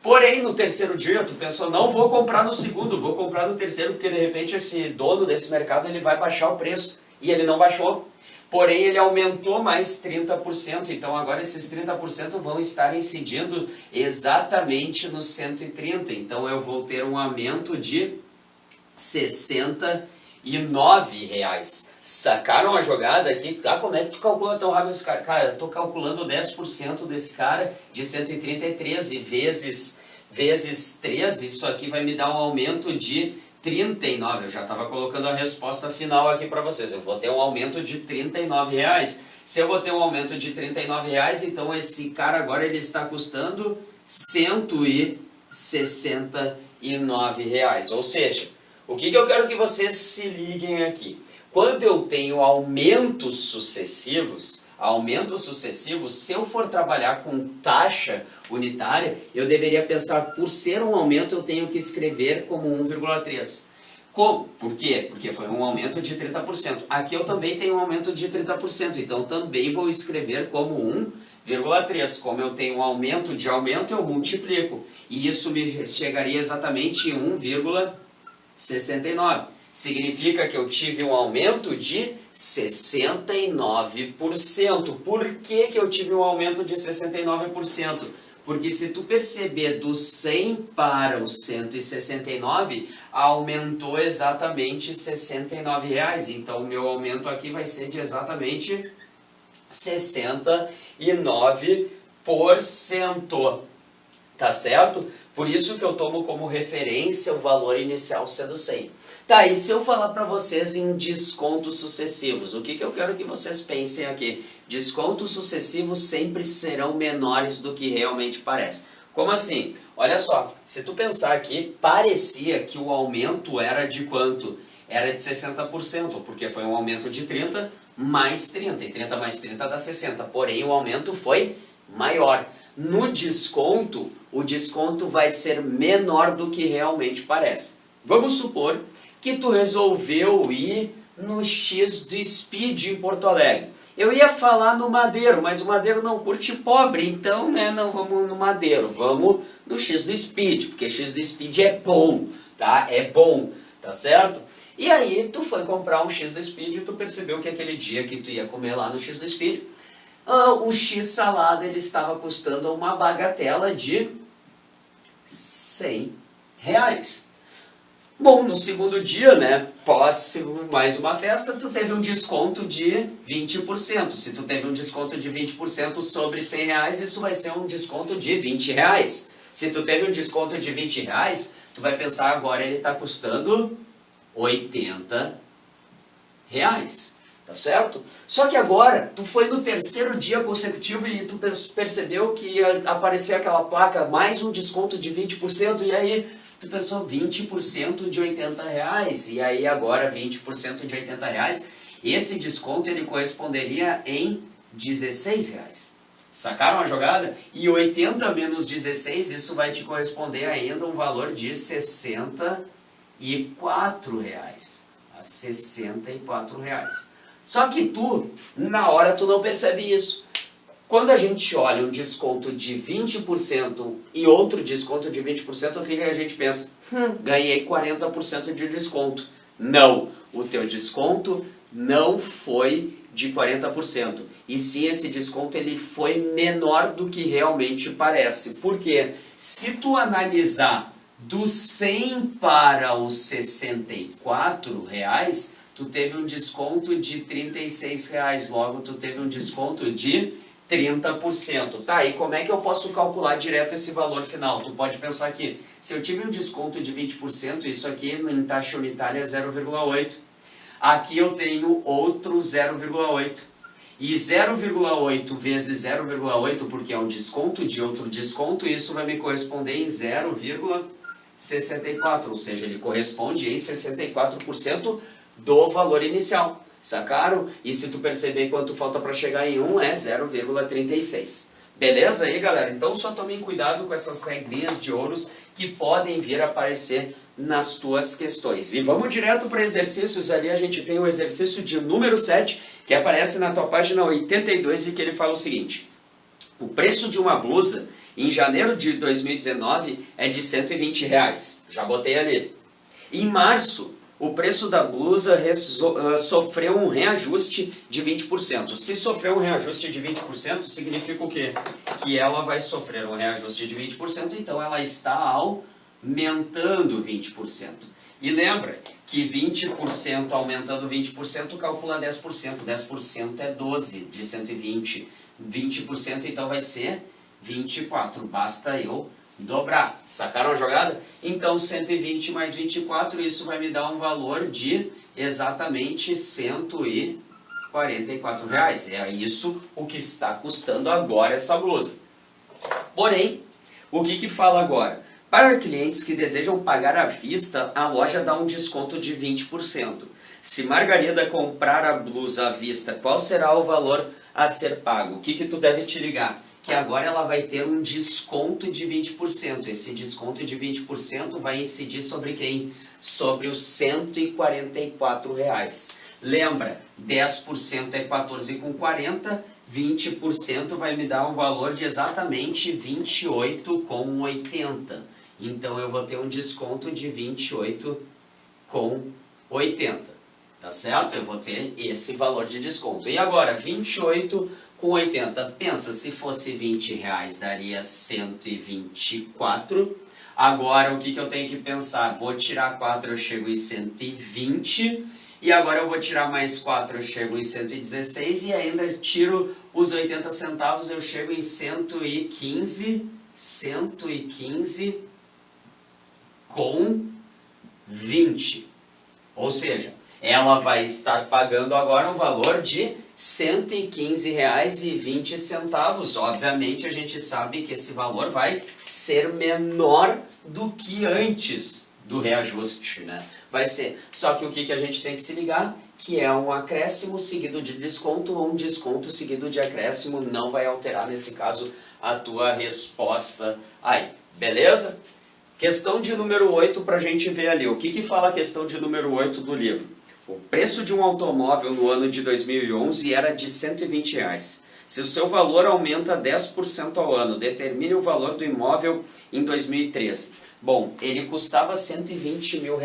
S1: Porém, no terceiro dia, tu pensou, não vou comprar no segundo, vou comprar no terceiro, porque de repente esse dono desse mercado ele vai baixar o preço, e ele não baixou. Porém, ele aumentou mais 30%, então agora esses 30% vão estar incidindo exatamente nos 130. Então eu vou ter um aumento de R$69. Sacaram a jogada aqui? Como é que tu calcula tão rápido esse cara? Cara, eu estou calculando 10% desse cara de 133 e vezes 3, isso aqui vai me dar um aumento de 39, eu já estava colocando a resposta final aqui para vocês, eu vou ter um aumento de R$39. Se eu vou ter um aumento de R$39, então esse cara agora ele está custando R$169. Ou seja, o que eu quero que vocês se liguem aqui? Quando eu tenho aumentos sucessivos, se eu for trabalhar com taxa unitária, eu deveria pensar, por ser um aumento, eu tenho que escrever como 1,3. Como? Por quê? Porque foi um aumento de 30%. Aqui eu também tenho um aumento de 30%, então também vou escrever como 1,3. Como eu tenho um aumento de aumento, eu multiplico. E isso me chegaria exatamente em 1,69. Significa que eu tive um aumento de 69%. Por que que eu tive um aumento de 69%? Porque se tu perceber do 100 para o 169, aumentou exatamente R$ 69. Então, o meu aumento aqui vai ser de exatamente 69%. Tá certo? Por isso que eu tomo como referência o valor inicial sendo 100. Tá, e se eu falar para vocês em descontos sucessivos, o que eu quero que vocês pensem aqui? Descontos sucessivos sempre serão menores do que realmente parece. Como assim? Olha só, se tu pensar aqui, parecia que o aumento era de quanto? Era de 60%, porque foi um aumento de 30 mais 30, e 30 mais 30 dá 60, porém o aumento foi maior. No desconto, o desconto vai ser menor do que realmente parece. Vamos supor que tu resolveu ir no X do Speed em Porto Alegre. Eu ia falar no Madeiro, mas o Madeiro não curte pobre, então não vamos no Madeiro, vamos no X do Speed, porque X do Speed é bom, tá? É bom, tá certo? E aí tu foi comprar um X do Speed e tu percebeu que aquele dia que tu ia comer lá no X do Speed, o X salada ele estava custando uma bagatela de R$ 100. Bom, no segundo dia, pós mais uma festa, tu teve um desconto de 20%. Se tu teve um desconto de 20% sobre R$ 100, isso vai ser um desconto de R$ 20. Se tu teve um desconto de R$ 20, tu vai pensar agora ele está custando R$ 80. Tá certo? Só que agora, tu foi no terceiro dia consecutivo e tu percebeu que ia aparecer aquela placa, mais um desconto de 20%, e aí tu pensou 20% de R$ 80, e aí agora 20% de R$ 80, esse desconto ele corresponderia em R$ 16. Sacaram a jogada? E 80 menos 16, isso vai te corresponder ainda um valor de R$ 64. A R$ 64. Só que tu, na hora, tu não percebe isso. Quando a gente olha um desconto de 20% e outro desconto de 20%, o que a gente pensa? Ganhei 40% de desconto. Não, o teu desconto não foi de 40%. E sim, esse desconto ele foi menor do que realmente parece. Por quê? Se tu analisar do 100 para os R$ 64, tu teve um desconto de R$ 36, logo tu teve um desconto de 30%. Tá, e como é que eu posso calcular direto esse valor final? Tu pode pensar aqui, se eu tive um desconto de 20%, isso aqui em taxa unitária é 0,8. Aqui eu tenho outro 0,8. E 0,8 vezes 0,8, porque é um desconto de outro desconto, isso vai me corresponder em 0,64, ou seja, ele corresponde em 64% do valor inicial, sacaram? E se tu perceber quanto falta para chegar em 1, é 0,36. Beleza aí, galera? Então só tomem cuidado com essas regrinhas de ouros que podem vir a aparecer nas tuas questões. E vamos direto para exercícios. Ali a gente tem o exercício de número 7, que aparece na tua página 82 e que ele fala o seguinte: o preço de uma blusa em janeiro de 2019 é de R$ 120. Já botei ali. Em março, o preço da blusa sofreu um reajuste de 20%. Se sofreu um reajuste de 20%, significa o quê? Que ela vai sofrer um reajuste de 20%, então ela está aumentando 20%. E lembra que 20% aumentando 20% calcula 10%. 10% é 12 de 120. 20% então vai ser 24. Basta eu dobrar. Sacaram a jogada? Então 120 mais 24, isso vai me dar um valor de exatamente R$ 144. É isso o que está custando agora essa blusa. Porém, o que fala agora? Para clientes que desejam pagar à vista, a loja dá um desconto de 20%. Se Margarida comprar a blusa à vista, qual será o valor a ser pago? O que tu deve te ligar? Que agora ela vai ter um desconto de 20%. Esse desconto de 20% vai incidir sobre quem? Sobre os R$ 144. Lembra, 10% é 14,40, 20% vai me dar um valor de exatamente R$ 28,80. Então eu vou ter um desconto de R$ 28,80. 80, tá certo? Eu vou ter esse valor de desconto. E agora, 28 com 80, pensa, se fosse R$20 daria 124. Agora, o que eu tenho que pensar? Vou tirar 4, eu chego em 120. E agora eu vou tirar mais 4, eu chego em 116. E ainda tiro os 80 centavos, eu chego em 115. 115 com 20. Ou seja, ela vai estar pagando agora um valor de R$ 115,20. Obviamente, a gente sabe que esse valor vai ser menor do que antes do reajuste, né? Vai ser. Só que o que a gente tem que se ligar? Que é um acréscimo seguido de desconto ou um desconto seguido de acréscimo. Não vai alterar, nesse caso, a tua resposta aí. Beleza? Questão de número 8 para a gente ver ali. O que fala a questão de número 8 do livro? O preço de um automóvel no ano de 2011 era de R$ 120. Se o seu valor aumenta 10% ao ano, determine o valor do imóvel em 2013. Bom, ele custava R$120 mil.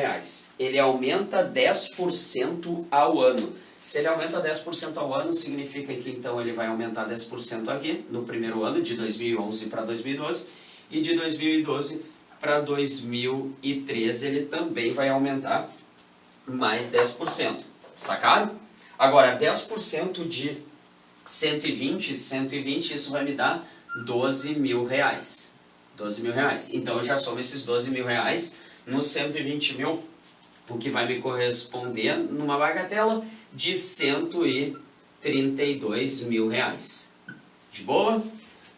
S1: Ele aumenta 10% ao ano. Se ele aumenta 10% ao ano, significa que então ele vai aumentar 10% aqui, no primeiro ano, de 2011 para 2012, e de 2012 para 2013 ele também vai aumentar mais 10%. Sacaram? Agora, 10% de 120, isso vai me dar R$12 mil. 12 mil reais. Então eu já somo esses 12 mil reais nos 120 mil, o que vai me corresponder numa bagatela de 132 mil reais. De boa?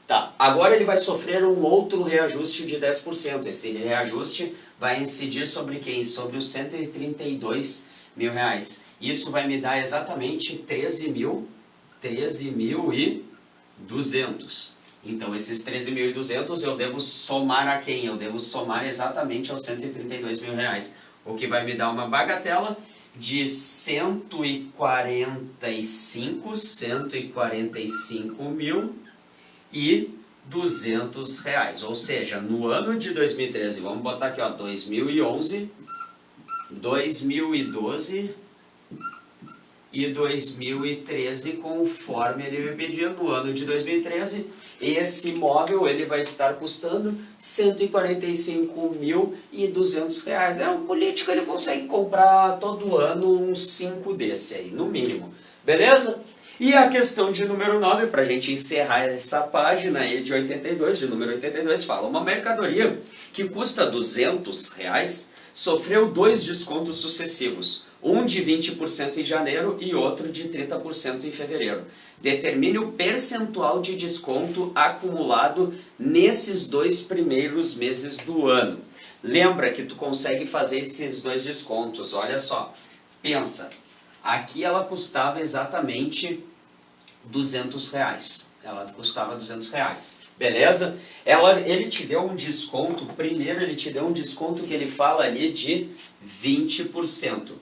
S1: Tá, agora ele vai sofrer um outro reajuste de 10%. Esse reajuste vai incidir sobre quem? Sobre os 132 mil reais. Isso vai me dar exatamente 13.200. Então, esses 13.200 eu devo somar a quem? Eu devo somar exatamente aos 132 mil reais. O que vai me dar uma bagatela de 145.200 reais. Ou seja, no ano de 2013, vamos botar aqui, ó, 2011, 2012 e 2013, conforme ele me pediu. No ano de 2013, esse imóvel ele vai estar custando R$ 145.200. É um político, ele consegue comprar todo ano uns 5 desse aí, no mínimo. Beleza? E a questão de número 9, para a gente encerrar essa página aí de 82, de número 82, fala: uma mercadoria que custa R$ 200 sofreu 2 descontos sucessivos, um de 20% em janeiro e outro de 30% em fevereiro. Determine o percentual de desconto acumulado nesses 2 primeiros meses do ano. Lembra que tu consegue fazer esses 2 descontos. Olha só, pensa, aqui ela custava exatamente R$ 200. Ela custava R$ 200. Beleza? Ele te deu um desconto, primeiro ele te deu um desconto que ele fala ali de 20%.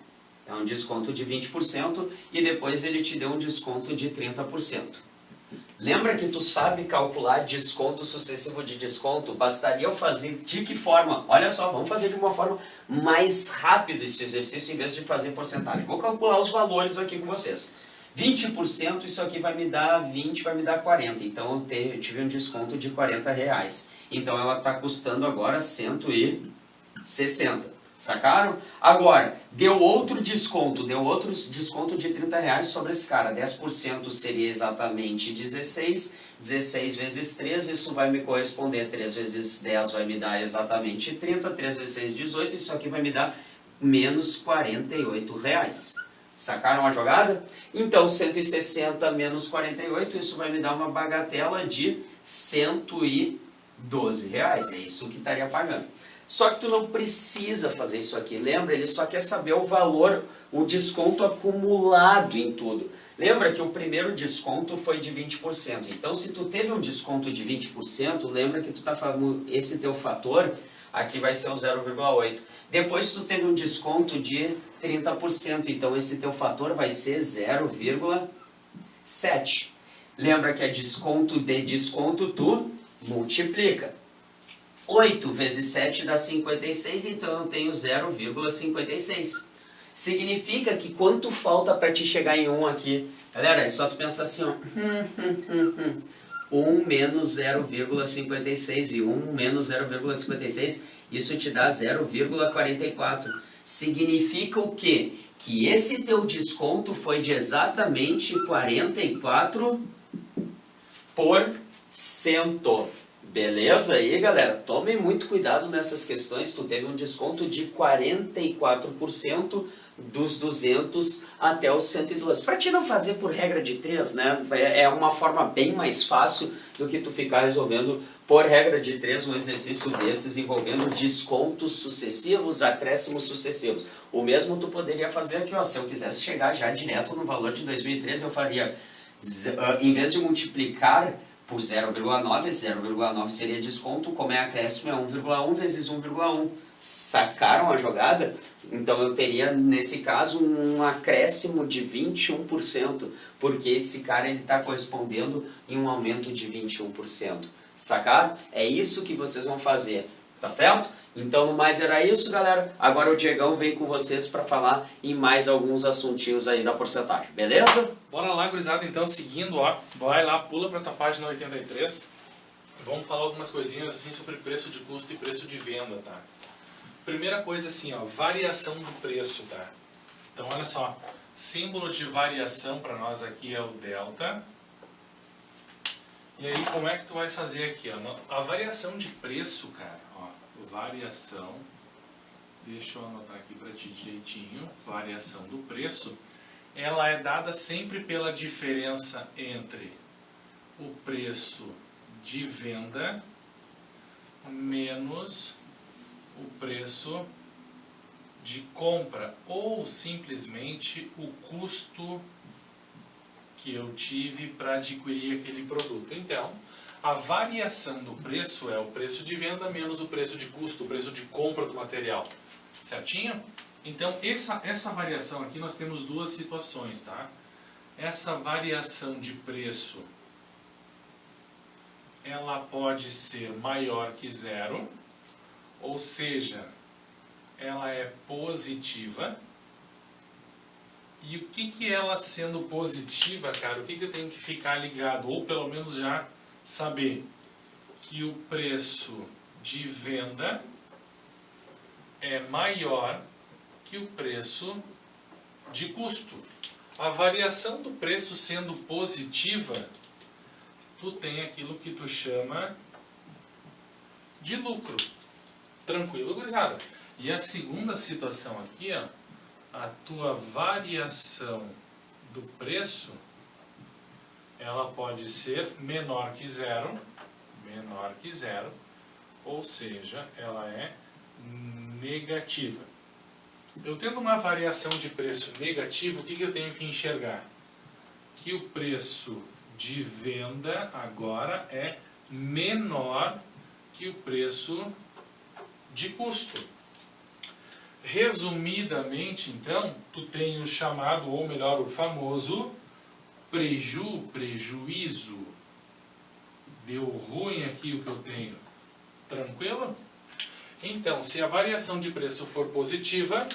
S1: É um desconto de 20% e depois ele te deu um desconto de 30%. Lembra que tu sabe calcular desconto sucessivo de desconto? Bastaria eu fazer de que forma? Olha só, vamos fazer de uma forma mais rápida esse exercício em vez de fazer porcentagem. Vou calcular os valores aqui com vocês. 20%, isso aqui vai me dar 20, vai me dar 40. Então eu tive um desconto de R$ 40. Então ela está custando agora 160. Sacaram? Agora, deu outro desconto de R$ 30 sobre esse cara. 10% seria exatamente 16. 16 vezes 3, isso vai me corresponder. 3 vezes 10 vai me dar exatamente 30. 3 vezes 6, 18. Isso aqui vai me dar menos R$ 48. Sacaram a jogada? Então, 160 menos 48, isso vai me dar uma bagatela de R$ 112. É isso que estaria pagando. Só que tu não precisa fazer isso aqui. Lembra? Ele só quer saber o valor, o desconto acumulado em tudo. Lembra que o primeiro desconto foi de 20%. Então, se tu teve um desconto de 20%, lembra que tu está falando, esse teu fator aqui vai ser o 0,8. Depois tu teve um desconto de 30%, então esse teu fator vai ser 0,7. Lembra que é desconto de desconto, tu multiplica. 8 vezes 7 dá 56, então eu tenho 0,56. significa que quanto falta para te chegar em 1 aqui? Galera, é só tu pensar assim, ó. 1 menos 0,56 e 1 menos 0,56, isso te dá 0,44. Significa o quê? Que esse teu desconto foi de exatamente 44%. Beleza aí, galera? Tomem muito cuidado nessas questões. Tu teve um desconto de 44% dos 200 até os 112. Para ti não fazer por regra de 3, né? É uma forma bem mais fácil do que tu ficar resolvendo por regra de 3 um exercício desses envolvendo descontos sucessivos, acréscimos sucessivos. O mesmo tu poderia fazer aqui, ó. Se eu quisesse chegar já direto no valor de 2013, eu faria, em vez de multiplicar por 0,9, 0,9 seria desconto, como é acréscimo é 1,1 vezes 1,1. Sacaram a jogada? Então eu teria, nesse caso, um acréscimo de 21%, porque esse cara está correspondendo em um aumento de 21%. Sacaram? É isso que vocês vão fazer, tá certo? Então, no mais era isso, galera. Agora o Diegão vem com vocês para falar em mais alguns assuntinhos aí da porcentagem, beleza?
S2: Bora lá, gurizada, então, seguindo, ó. Vai lá, pula para tua página 83. Vamos falar algumas coisinhas assim sobre preço de custo e preço de venda, tá? Primeira coisa assim, ó, variação do preço, tá? Então, olha só, símbolo de variação para nós aqui é o delta. E aí, como é que tu vai fazer aqui, ó? A variação de preço, cara, ó, variação, deixa eu anotar aqui para ti direitinho, variação do preço, ela é dada sempre pela diferença entre o preço de venda menos o preço de compra, ou simplesmente o custo que eu tive para adquirir aquele produto. Então, a variação do preço é o preço de venda menos o preço de custo, o preço de compra do material. Certinho? Então, essa variação aqui nós temos duas situações, tá? Essa variação de preço, ela pode ser maior que zero, ou seja, ela é positiva. E o que ela sendo positiva, cara, o que eu tenho que ficar ligado? Ou pelo menos já saber que o preço de venda é maior que o preço de custo. A variação do preço sendo positiva, tu tem aquilo que tu chama de lucro. Tranquilo, gurizada? E a segunda situação aqui, ó, a tua variação do preço, ela pode ser menor que zero, ou seja, ela é negativa. Eu tendo uma variação de preço negativa, o que eu tenho que enxergar? Que o preço de venda agora é menor que o preço de custo. Resumidamente, então, tu tem o chamado, ou melhor, o famoso prejuízo. Deu ruim aqui o que eu tenho. Tranquilo? Então, se a variação de preço for positiva,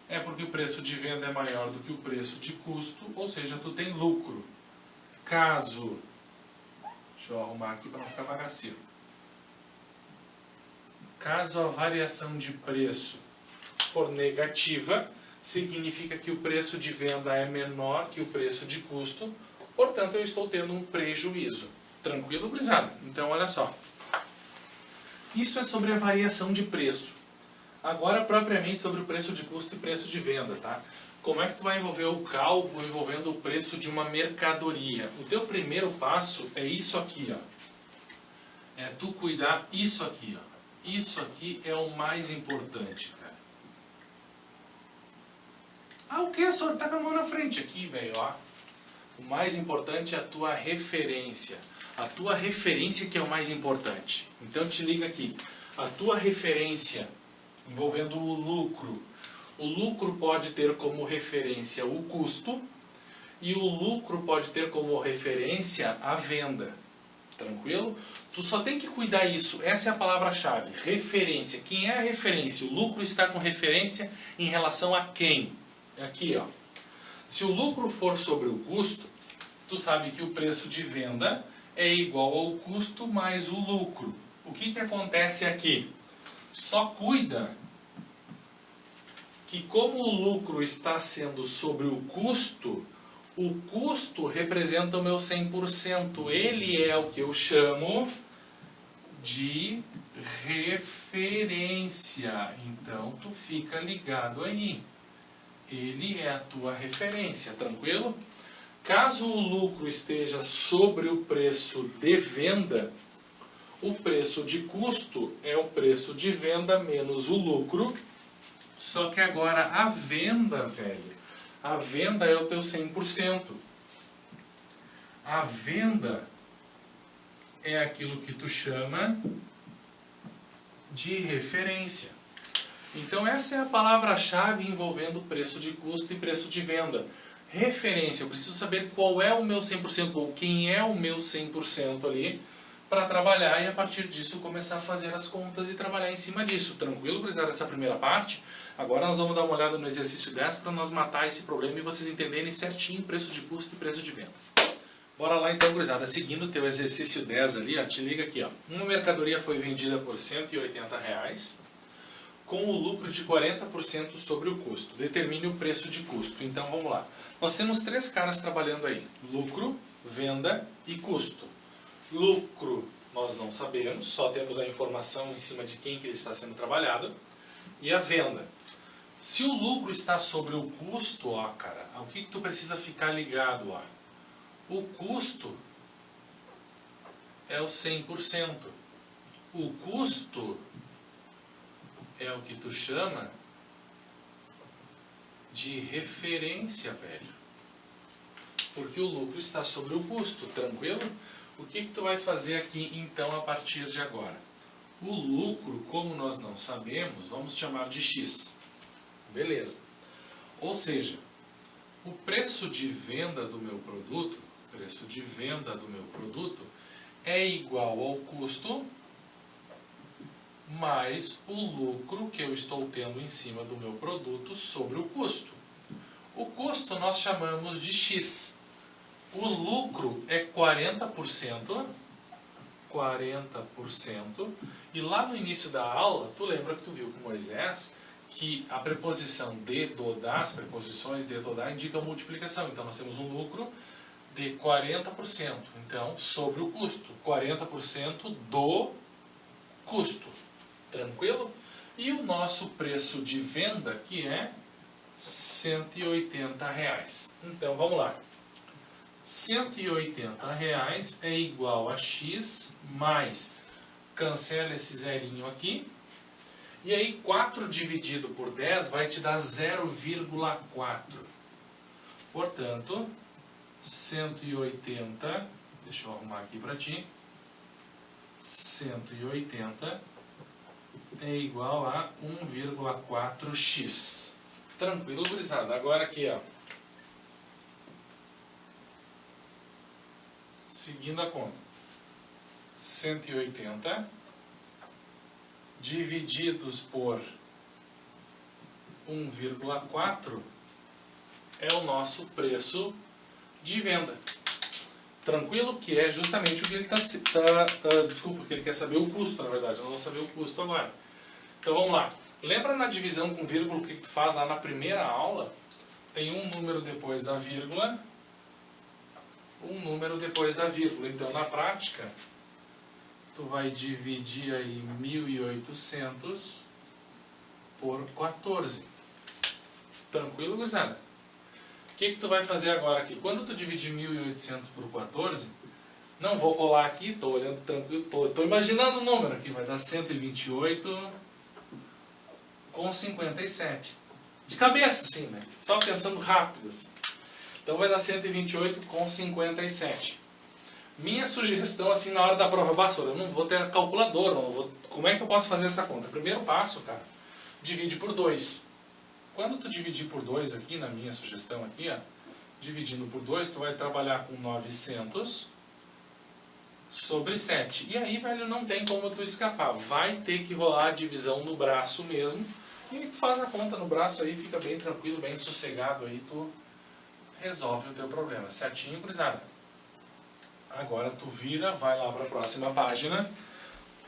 S2: é porque o preço de venda é maior do que o preço de custo, ou seja, tu tem lucro. Caso, deixa eu arrumar aqui para não ficar bagaceiro. Caso a variação de preço for negativa, significa que o preço de venda é menor que o preço de custo, portanto eu estou tendo um prejuízo. Tranquilo, gurizada? Então olha só. Isso é sobre a variação de preço. Agora propriamente sobre o preço de custo e preço de venda, tá? Como é que tu vai envolver o cálculo envolvendo o preço de uma mercadoria? O teu primeiro passo é isso aqui, ó. É tu cuidar isso aqui, ó. Isso aqui é o mais importante, cara. Ah, o que, senhor? Tá com a mão na frente aqui, velho, ó. O mais importante é a tua referência. A tua referência que é o mais importante. Então te liga aqui. A tua referência envolvendo o lucro. O lucro pode ter como referência o custo e o lucro pode ter como referência a venda. Tranquilo? Tu só tem que cuidar isso. Essa é a palavra-chave. Referência. Quem é a referência? O lucro está com referência em relação a quem? Aqui, ó. Se o lucro for sobre o custo, tu sabe que o preço de venda é igual ao custo mais o lucro. O que acontece aqui? Só cuida que como o lucro está sendo sobre o custo representa o meu 100%. Ele é o que eu chamo de referência. Então, tu fica ligado aí. Ele é a tua referência, tranquilo? Caso o lucro esteja sobre o preço de venda, o preço de custo é o preço de venda menos o lucro. Só que agora a venda, velho, a venda é o teu 100%. A venda é aquilo que tu chama de referência. Então essa é a palavra-chave envolvendo preço de custo e preço de venda. Referência, eu preciso saber qual é o meu 100% ou quem é o meu 100% ali para trabalhar e a partir disso começar a fazer as contas e trabalhar em cima disso. Tranquilo, gurizada, essa primeira parte? Agora nós vamos dar uma olhada no exercício 10 para nós matar esse problema e vocês entenderem certinho preço de custo e preço de venda. Bora lá então, gurizada, seguindo o teu exercício 10 ali, ó, te liga aqui, ó. Uma mercadoria foi vendida por R$180, com o lucro de 40% sobre o custo. Determine o preço de custo. Então vamos lá. Nós temos três caras trabalhando aí: lucro, venda e custo. Lucro nós não sabemos, só temos a informação em cima de quem que ele está sendo trabalhado. E a venda. Se o lucro está sobre o custo, ó, cara, o que tu precisa ficar ligado, ó? O custo é o 100%. O custo é o que tu chama de referência, velho. Porque o lucro está sobre o custo, tranquilo? O que tu vai fazer aqui, então, a partir de agora? O lucro, como nós não sabemos, vamos chamar de X. Beleza. Ou seja, o preço de venda do meu produto, é igual ao custo mais o lucro que eu estou tendo em cima do meu produto sobre o custo. O custo nós chamamos de X. O lucro é 40%, e lá no início da aula, tu lembra que tu viu com Moisés que a preposição de, do, da, as preposições de, do, da indicam multiplicação. Então nós temos um lucro de 40%, então sobre o custo, 40% do custo. Tranquilo? E o nosso preço de venda, que é R$180. Então vamos lá. R$180 é igual a X mais, cancela esse zerinho aqui, e aí 4 dividido por 10 vai te dar 0,4. Portanto, 180, deixa eu arrumar aqui para ti, 180 é igual a 1,4x. Tranquilo, gurizada? Agora aqui, ó. Seguindo a conta. 180 divididos por 1,4 é o nosso preço de venda. Tranquilo? Que é justamente o que ele desculpa, que ele quer saber o custo, na verdade. Nós vamos saber o custo agora. Então vamos lá. Lembra na divisão com vírgula o que tu faz lá na primeira aula? Tem um número depois da vírgula, um número depois da vírgula. Então na prática, tu vai dividir aí 1.800 por 14. Tranquilo, gurizada? O que tu vai fazer agora aqui? Quando tu dividir 1.800 por 14, não vou colar aqui, estou olhando tranquilo, estou imaginando o número aqui, vai dar 128,57. De cabeça, assim, né? Só pensando rápido, assim. Então vai dar 128,57. Minha sugestão, assim, na hora da prova, Basura, eu não vou ter calculadora, não vou... Como é que eu posso fazer essa conta? Primeiro passo, cara, divide por 2. Quando tu dividir por 2 aqui, na minha sugestão aqui, ó, dividindo por 2, tu vai trabalhar com 900 sobre 7. E aí, velho, não tem como tu escapar. Vai ter que rolar a divisão no braço mesmo. E aí tu faz a conta no braço aí, fica bem tranquilo, bem sossegado aí, tu resolve o teu problema. Certinho, gurizada? Agora tu vira, vai lá para a próxima página.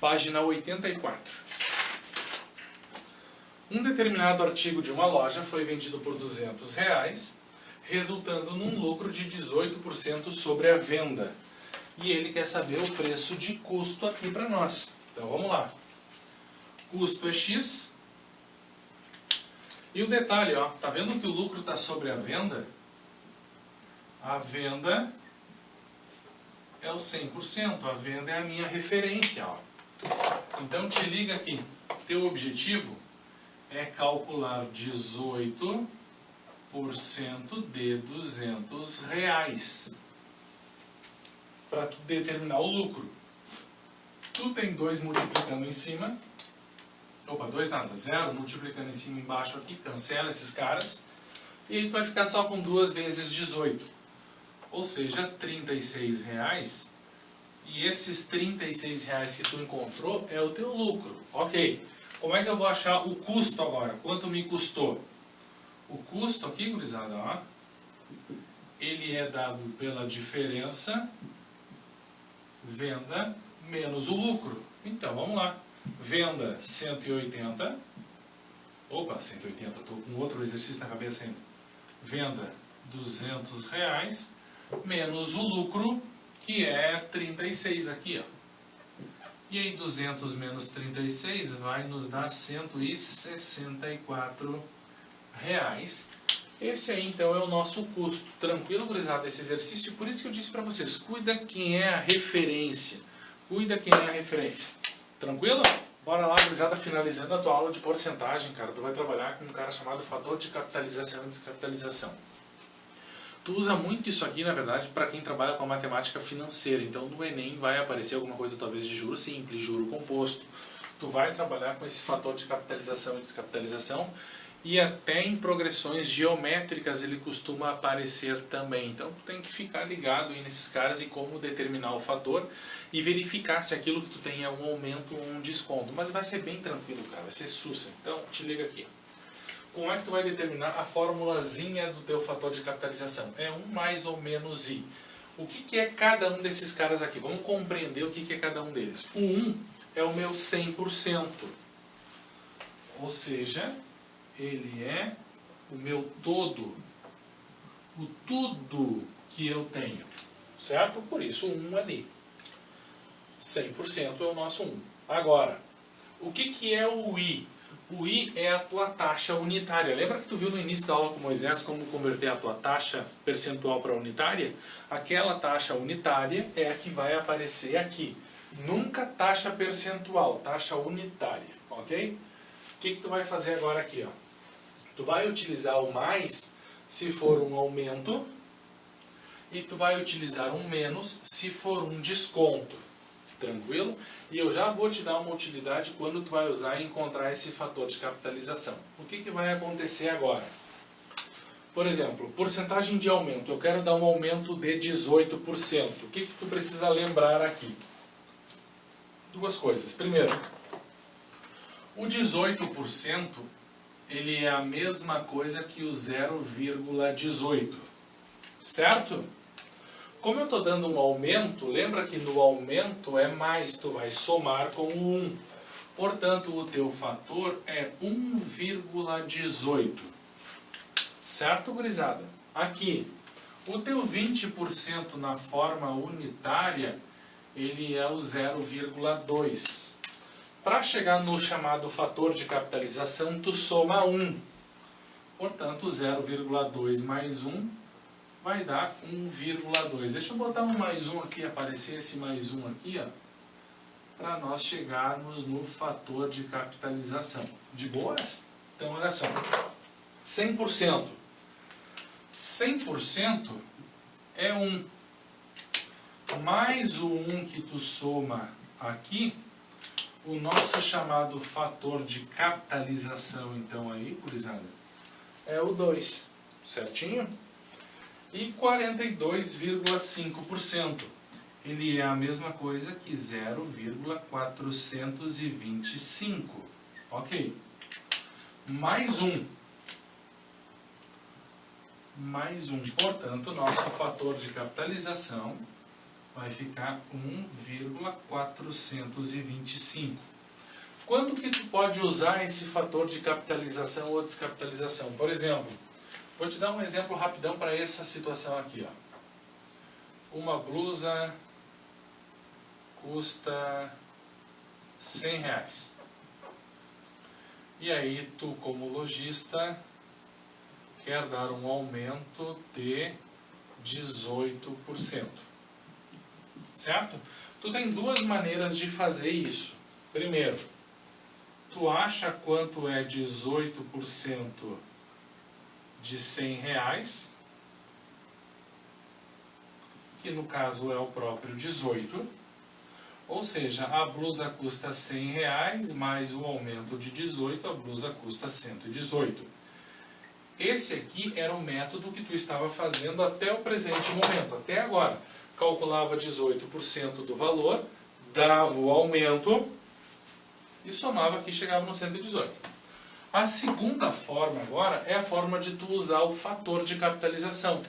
S2: Página 84. Um determinado artigo de uma loja foi vendido por R$200, resultando num lucro de 18% sobre a venda. E ele quer saber o preço de custo aqui para nós. Então vamos lá. Custo é X. E o detalhe, ó, tá vendo que o lucro está sobre a venda? A venda é o 100%, a venda é a minha referência, ó. Então te liga aqui, teu objetivo é calcular 18% de R$200 para tu determinar o lucro. Tu tem 2 multiplicando em cima, opa, 2 nada, 0 multiplicando em cima e embaixo aqui, cancela esses caras, e aí tu vai ficar só com 2 vezes 18, ou seja, R$36, e esses R$36 que tu encontrou é o teu lucro. Ok, como é que eu vou achar o custo agora? Quanto me custou? O custo aqui, gurizada, ó, ele é dado pela diferença venda menos o lucro. Então, vamos lá. Venda 180. Opa, 180, estou com outro exercício na cabeça ainda. Venda R$200 menos o lucro, que é 36 aqui, ó. E aí 200 menos 36 vai nos dar R$164. Esse aí então é o nosso custo. Tranquilo, gurizada, esse exercício? Por isso que eu disse para vocês, cuida quem é a referência. Cuida quem é a referência. Tranquilo? Bora lá, gurizada, finalizando a tua aula de porcentagem, cara. Tu vai trabalhar com um cara chamado fator de capitalização e descapitalização. Tu usa muito isso aqui, na verdade, para quem trabalha com a matemática financeira. Então, no Enem vai aparecer alguma coisa talvez de juro simples, juro composto. Tu vai trabalhar com esse fator de capitalização e descapitalização. E até em progressões geométricas ele costuma aparecer também. Então, tu tem que ficar ligado aí nesses caras e como determinar o fator e verificar se aquilo que tu tem é um aumento ou um desconto. Mas vai ser bem tranquilo, cara. Vai ser sussa. Então, te liga aqui. Como é que tu vai determinar a formulazinha do teu fator de capitalização? É 1 mais ou menos I. O que é cada um desses caras aqui? Vamos compreender o que é cada um deles. O 1 é o meu 100%. Ou seja, ele é o meu todo. O tudo que eu tenho. Certo? Por isso o 1 ali. 100% é o nosso 1. Agora, o que é o I? O I é a tua taxa unitária. Lembra que tu viu no início da aula com Moisés como converter a tua taxa percentual para unitária? Aquela taxa unitária é a que vai aparecer aqui. Nunca taxa percentual, taxa unitária, ok? O que tu vai fazer agora aqui, ó? Tu vai utilizar o mais se for um aumento e tu vai utilizar um menos se for um desconto. Tranquilo? E eu já vou te dar uma utilidade quando tu vai usar e encontrar esse fator de capitalização. O que vai acontecer agora? Por exemplo, porcentagem de aumento. Eu quero dar um aumento de 18%. O que tu precisa lembrar aqui? Duas coisas. Primeiro, o 18% ele é a mesma coisa que o 0,18. Certo? Como eu estou dando um aumento, lembra que no aumento é mais, tu vai somar com o 1. Portanto, o teu fator é 1,18. Certo, gurizada? Aqui, o teu 20% na forma unitária, ele é o 0,2. Para chegar no chamado fator de capitalização, tu soma 1. Portanto, 0,2 mais 1 vai dar 1,2. Deixa eu botar um mais 1 aqui, aparecer esse mais 1 aqui, ó, para nós chegarmos no fator de capitalização. De boas? Então, olha só. 100%. 100% é 1. Mais o 1 que tu soma aqui, o nosso chamado fator de capitalização, então, aí, gurizada, é o 2. Certinho? E 42,5%. ele é a mesma coisa que 0,425. Ok. Mais um. Portanto, nosso fator de capitalização vai ficar 1,425. Quando que tu pode usar esse fator de capitalização ou descapitalização? Por exemplo, vou te dar um exemplo rapidão para essa situação aqui. Ó. Uma blusa custa R$100. E aí tu, como lojista, quer dar um aumento de 18%. Certo? Tu tem duas maneiras de fazer isso. Primeiro, tu acha quanto é 18% de R$100, que no caso é o próprio 18, ou seja, a blusa custa R$100 mais o aumento de 18, a blusa custa 118. Esse aqui era o método que tu estava fazendo até o presente momento, até agora. Calculava 18% do valor, dava o aumento e somava aqui e chegava no 118. A segunda forma agora é a forma de tu usar o fator de capitalização. O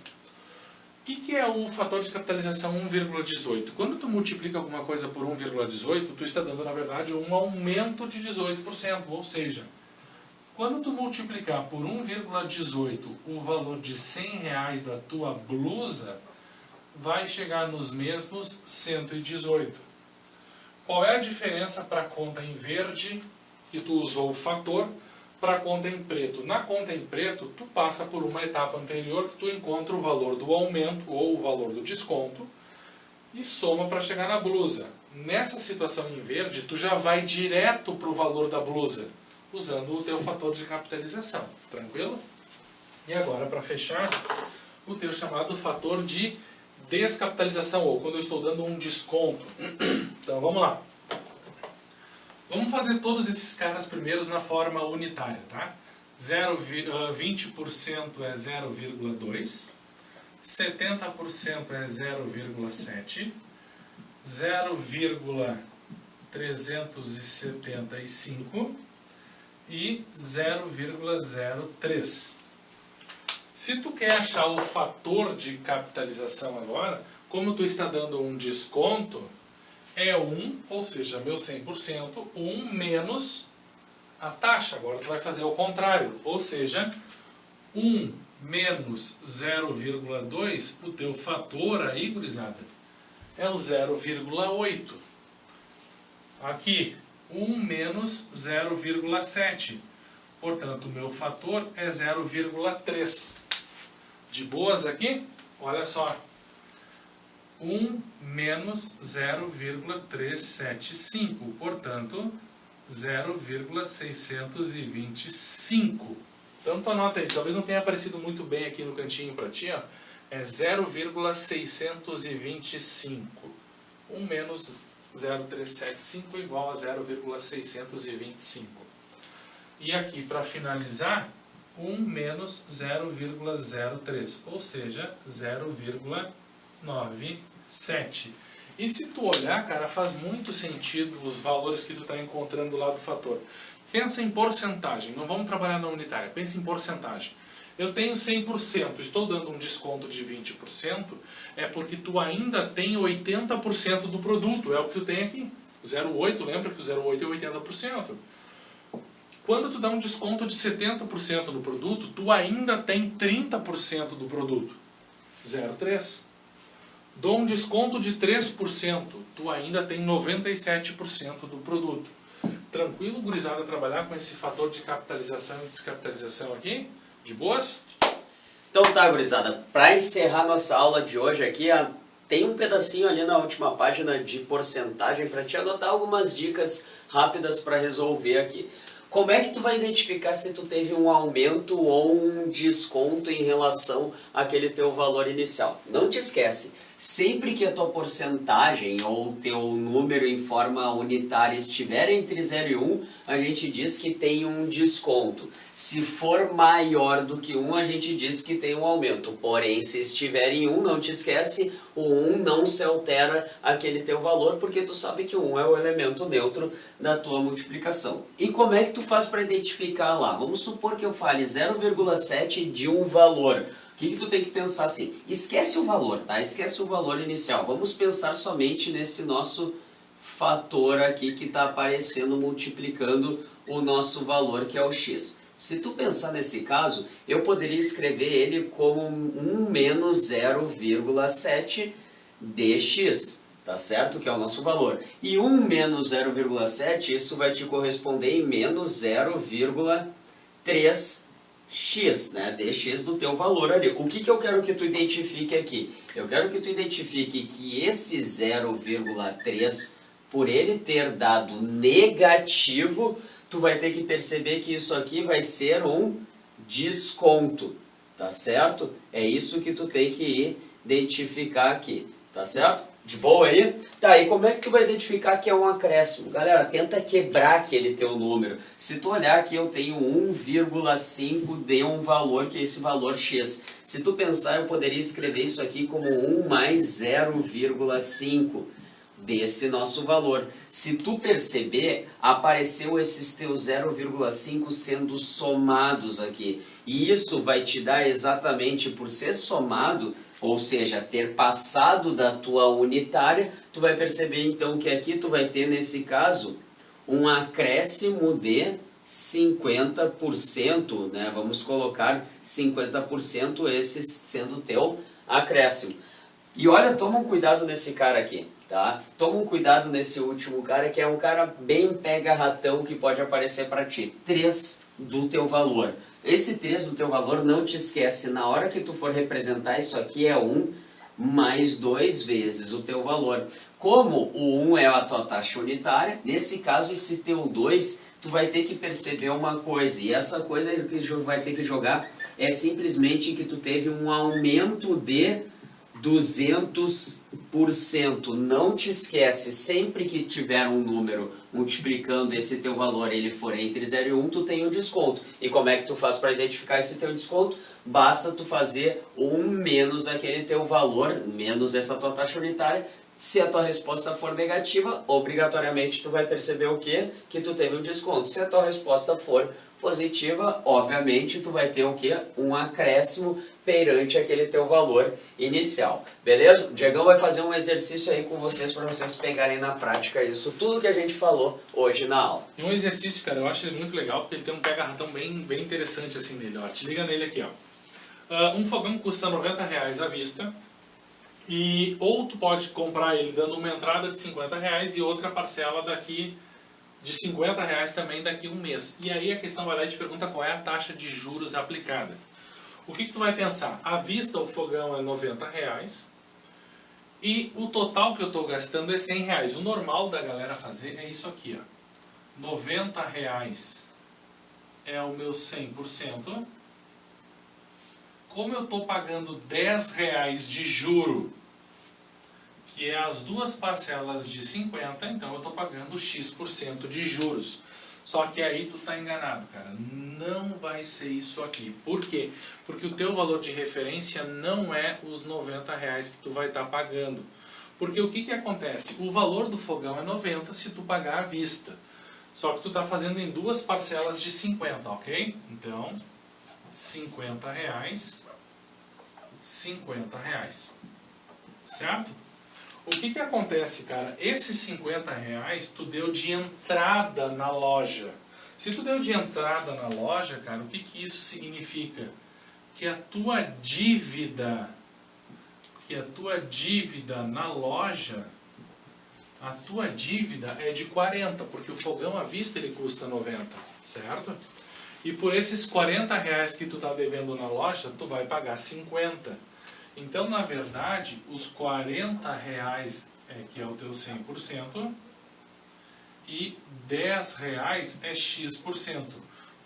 S2: que é o fator de capitalização 1,18? Quando tu multiplica alguma coisa por 1,18, tu está dando, na verdade, um aumento de 18%. Ou seja, quando tu multiplicar por 1,18 o valor de R$100 da tua blusa, vai chegar nos mesmos 118. Qual é a diferença para a conta em verde, que tu usou o fator, para a conta em preto? Na conta em preto, tu passa por uma etapa anterior que tu encontra o valor do aumento ou o valor do desconto e soma para chegar na blusa. Nessa situação em verde, tu já vai direto para o valor da blusa, usando o teu fator de capitalização. Tranquilo? E agora, para fechar, o teu chamado fator de descapitalização, ou quando eu estou dando um desconto. Então, vamos lá. Vamos fazer todos esses caras primeiros na forma unitária, tá? 20% é 0,2, 70% é 0,7, 0,375 e 0,03. Se tu quer achar o fator de capitalização agora, como tu está dando um desconto, é 1, ou seja, meu 100%, 1 menos a taxa. Agora tu vai fazer o contrário, ou seja, 1 menos 0,2, o teu fator aí, gurizada, é o 0,8. Aqui, 1 menos 0,7. Portanto, o meu fator é 0,3. De boas aqui? Olha só. 1 menos 0,375. Portanto, 0,625. Então, tu anota aí. Talvez não tenha aparecido muito bem aqui no cantinho para ti. Ó. É 0,625. 1 menos 0,375 igual a 0,625. E aqui, para finalizar, 1 menos 0,03, ou seja, 0,97. E se tu olhar, cara, faz muito sentido os valores que tu está encontrando lá do fator. Pensa em porcentagem, não vamos trabalhar na unitária, pensa em porcentagem. Eu tenho 100%, estou dando um desconto de 20%, é porque tu ainda tem 80% do produto, é o que tu tem aqui. 0,8, lembra que o 0,8 é 80%. Quando tu dá um desconto de 70% do produto, tu ainda tem 30% do produto. 0,3. Dou um desconto de 3%, tu ainda tem 97% do produto. Tranquilo, gurizada, trabalhar com esse fator de capitalização e descapitalização aqui? De boas?
S1: Então tá, gurizada, para encerrar nossa aula de hoje aqui, tem um pedacinho ali na última página de porcentagem para te adotar algumas dicas rápidas para resolver aqui. Como é que tu vai identificar se tu teve um aumento ou um desconto em relação àquele teu valor inicial? Não te esquece, Sempre que a tua porcentagem ou teu número em forma unitária estiver entre 0 e 1, a gente diz que tem um desconto. Se for maior do que 1, a gente diz que tem um aumento. Porém, se estiver em 1, não te esquece, o 1 não se altera aquele teu valor, porque tu sabe que o 1 é o elemento neutro da tua multiplicação. E como é que tu faz para identificar lá? Vamos supor que eu fale 0,7 de um valor. O que tu tem que pensar assim? Esquece o valor, tá? Esquece o valor inicial. Vamos pensar somente nesse nosso fator aqui que está aparecendo, multiplicando o nosso valor, que é o x. Se tu pensar nesse caso, eu poderia escrever ele como 1 menos 0,7 dx, tá certo? Que é o nosso valor. E 1 menos 0,7, isso vai te corresponder em menos 0,3 x, né, dx do teu valor ali. O que eu quero que tu identifique aqui? Eu quero que tu identifique que esse 0,3, por ele ter dado negativo, tu vai ter que perceber que isso aqui vai ser um desconto, tá certo? É isso que tu tem que identificar aqui, tá certo? De boa aí? Tá, e como é que tu vai identificar que é um acréscimo? Galera, tenta quebrar aquele teu número. Se tu olhar aqui, eu tenho 1,5 de um valor, que é esse valor x. Se tu pensar, eu poderia escrever isso aqui como 1 mais 0,5 desse nosso valor. Se tu perceber, apareceu esses teus 0,5 sendo somados aqui. E isso vai te dar exatamente, por ser somado, ou seja, ter passado da tua unitária, tu vai perceber então que aqui tu vai ter, nesse caso, um acréscimo de 50%, né? Vamos colocar 50% esse sendo teu acréscimo. E olha, toma um cuidado nesse cara aqui, tá? Toma um cuidado nesse último cara, que é um cara bem pega-ratão que pode aparecer para ti. 3 do teu valor. Esse 3 do teu valor, não te esquece, na hora que tu for representar isso aqui é 1 mais 2 vezes o teu valor. Como o 1 é a tua taxa unitária, nesse caso esse teu 2, tu vai ter que perceber uma coisa, e essa coisa que tu vai ter que jogar é simplesmente que tu teve um aumento de 200%. Não te esquece, sempre que tiver um número multiplicando esse teu valor, ele for entre 0 e 1, tu tem um desconto. E como é que tu faz para identificar esse teu desconto? Basta tu fazer 1 menos aquele teu valor, menos essa tua taxa unitária. Se a tua resposta for negativa, obrigatoriamente tu vai perceber o quê? Que tu teve um desconto. Se a tua resposta for positiva, obviamente tu vai ter o quê? Um acréscimo perante aquele teu valor inicial. Beleza? O Diegão vai fazer um exercício aí com vocês para vocês pegarem na prática isso, tudo que a gente falou hoje na aula.
S2: E um exercício, cara, eu acho ele muito legal, porque ele tem um pega-ratão bem interessante assim nele, ó. Te liga nele aqui, ó. Um fogão custa R$90 à vista, e ou tu pode comprar ele dando uma entrada de R$50 e outra parcela daqui de R$50 também daqui a um mês. E aí a questão vai lá e te pergunta qual é a taxa de juros aplicada. O que tu vai pensar? À vista o fogão é R$90 e o total que eu estou gastando é R$100. O normal da galera fazer é isso aqui, ó. R$90 é o meu 100%. Como eu estou pagando R$10 de juro, que é as duas parcelas de 50, então eu estou pagando X% de juros. Só que aí tu tá enganado, cara. Não vai ser isso aqui. Por quê? Porque o teu valor de referência não é os R$90 que tu vai estar pagando. Porque o que acontece? O valor do fogão é 90 se tu pagar à vista. Só que tu tá fazendo em duas parcelas de 50, ok? Então, R$50, R$50. Certo? O que acontece, cara? Esses R$50 tu deu de entrada na loja. Se tu deu de entrada na loja, cara, o que isso significa? Que a tua dívida na loja, a tua dívida é de 40, porque o fogão à vista ele custa 90, certo? E por esses R$40 que tu tá devendo na loja, tu vai pagar 50. Então, na verdade, os R$40 que é o teu 100% e R$10 é X%.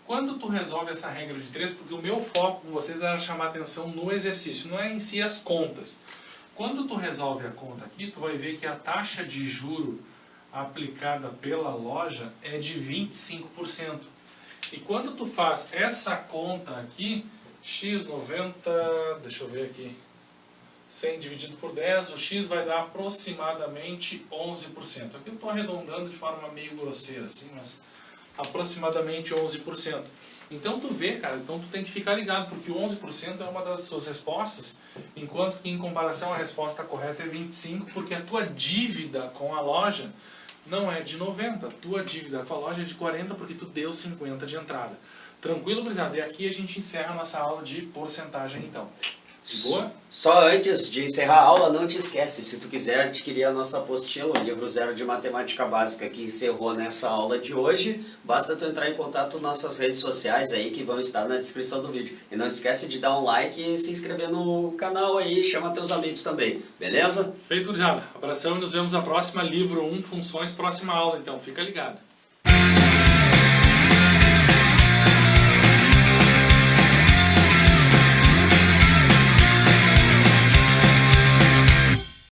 S2: Quando tu resolve essa regra de 3, porque o meu foco com vocês era chamar atenção no exercício, não é em si as contas. Quando tu resolve a conta aqui, tu vai ver que a taxa de juro aplicada pela loja é de 25%. E quando tu faz essa conta aqui, x90, deixa eu ver aqui, 100 dividido por 10, o x vai dar aproximadamente 11%. Aqui eu estou arredondando de forma meio grosseira, assim, mas aproximadamente 11%. Então tu vê, cara, então tu tem que ficar ligado, porque o 11% é uma das suas respostas, enquanto que em comparação a resposta correta é 25%, porque a tua dívida com a loja não é de 90%, a tua dívida com a loja é de 40%, porque tu deu 50% de entrada. Tranquilo, gurizada? E aqui a gente encerra a nossa aula de porcentagem, então. De boa?
S1: Só antes de encerrar a aula, não te esquece, se tu quiser adquirir a nossa apostila, o livro 0 de Matemática Básica, que encerrou nessa aula de hoje, basta tu entrar em contato nas nossas redes sociais aí, que vão estar na descrição do vídeo. E não te esquece de dar um like e se inscrever no canal aí, chama teus amigos também, beleza?
S2: Feito, gurizada. Abração e nos vemos na próxima. Livro 1, Funções, próxima aula, então. Fica ligado.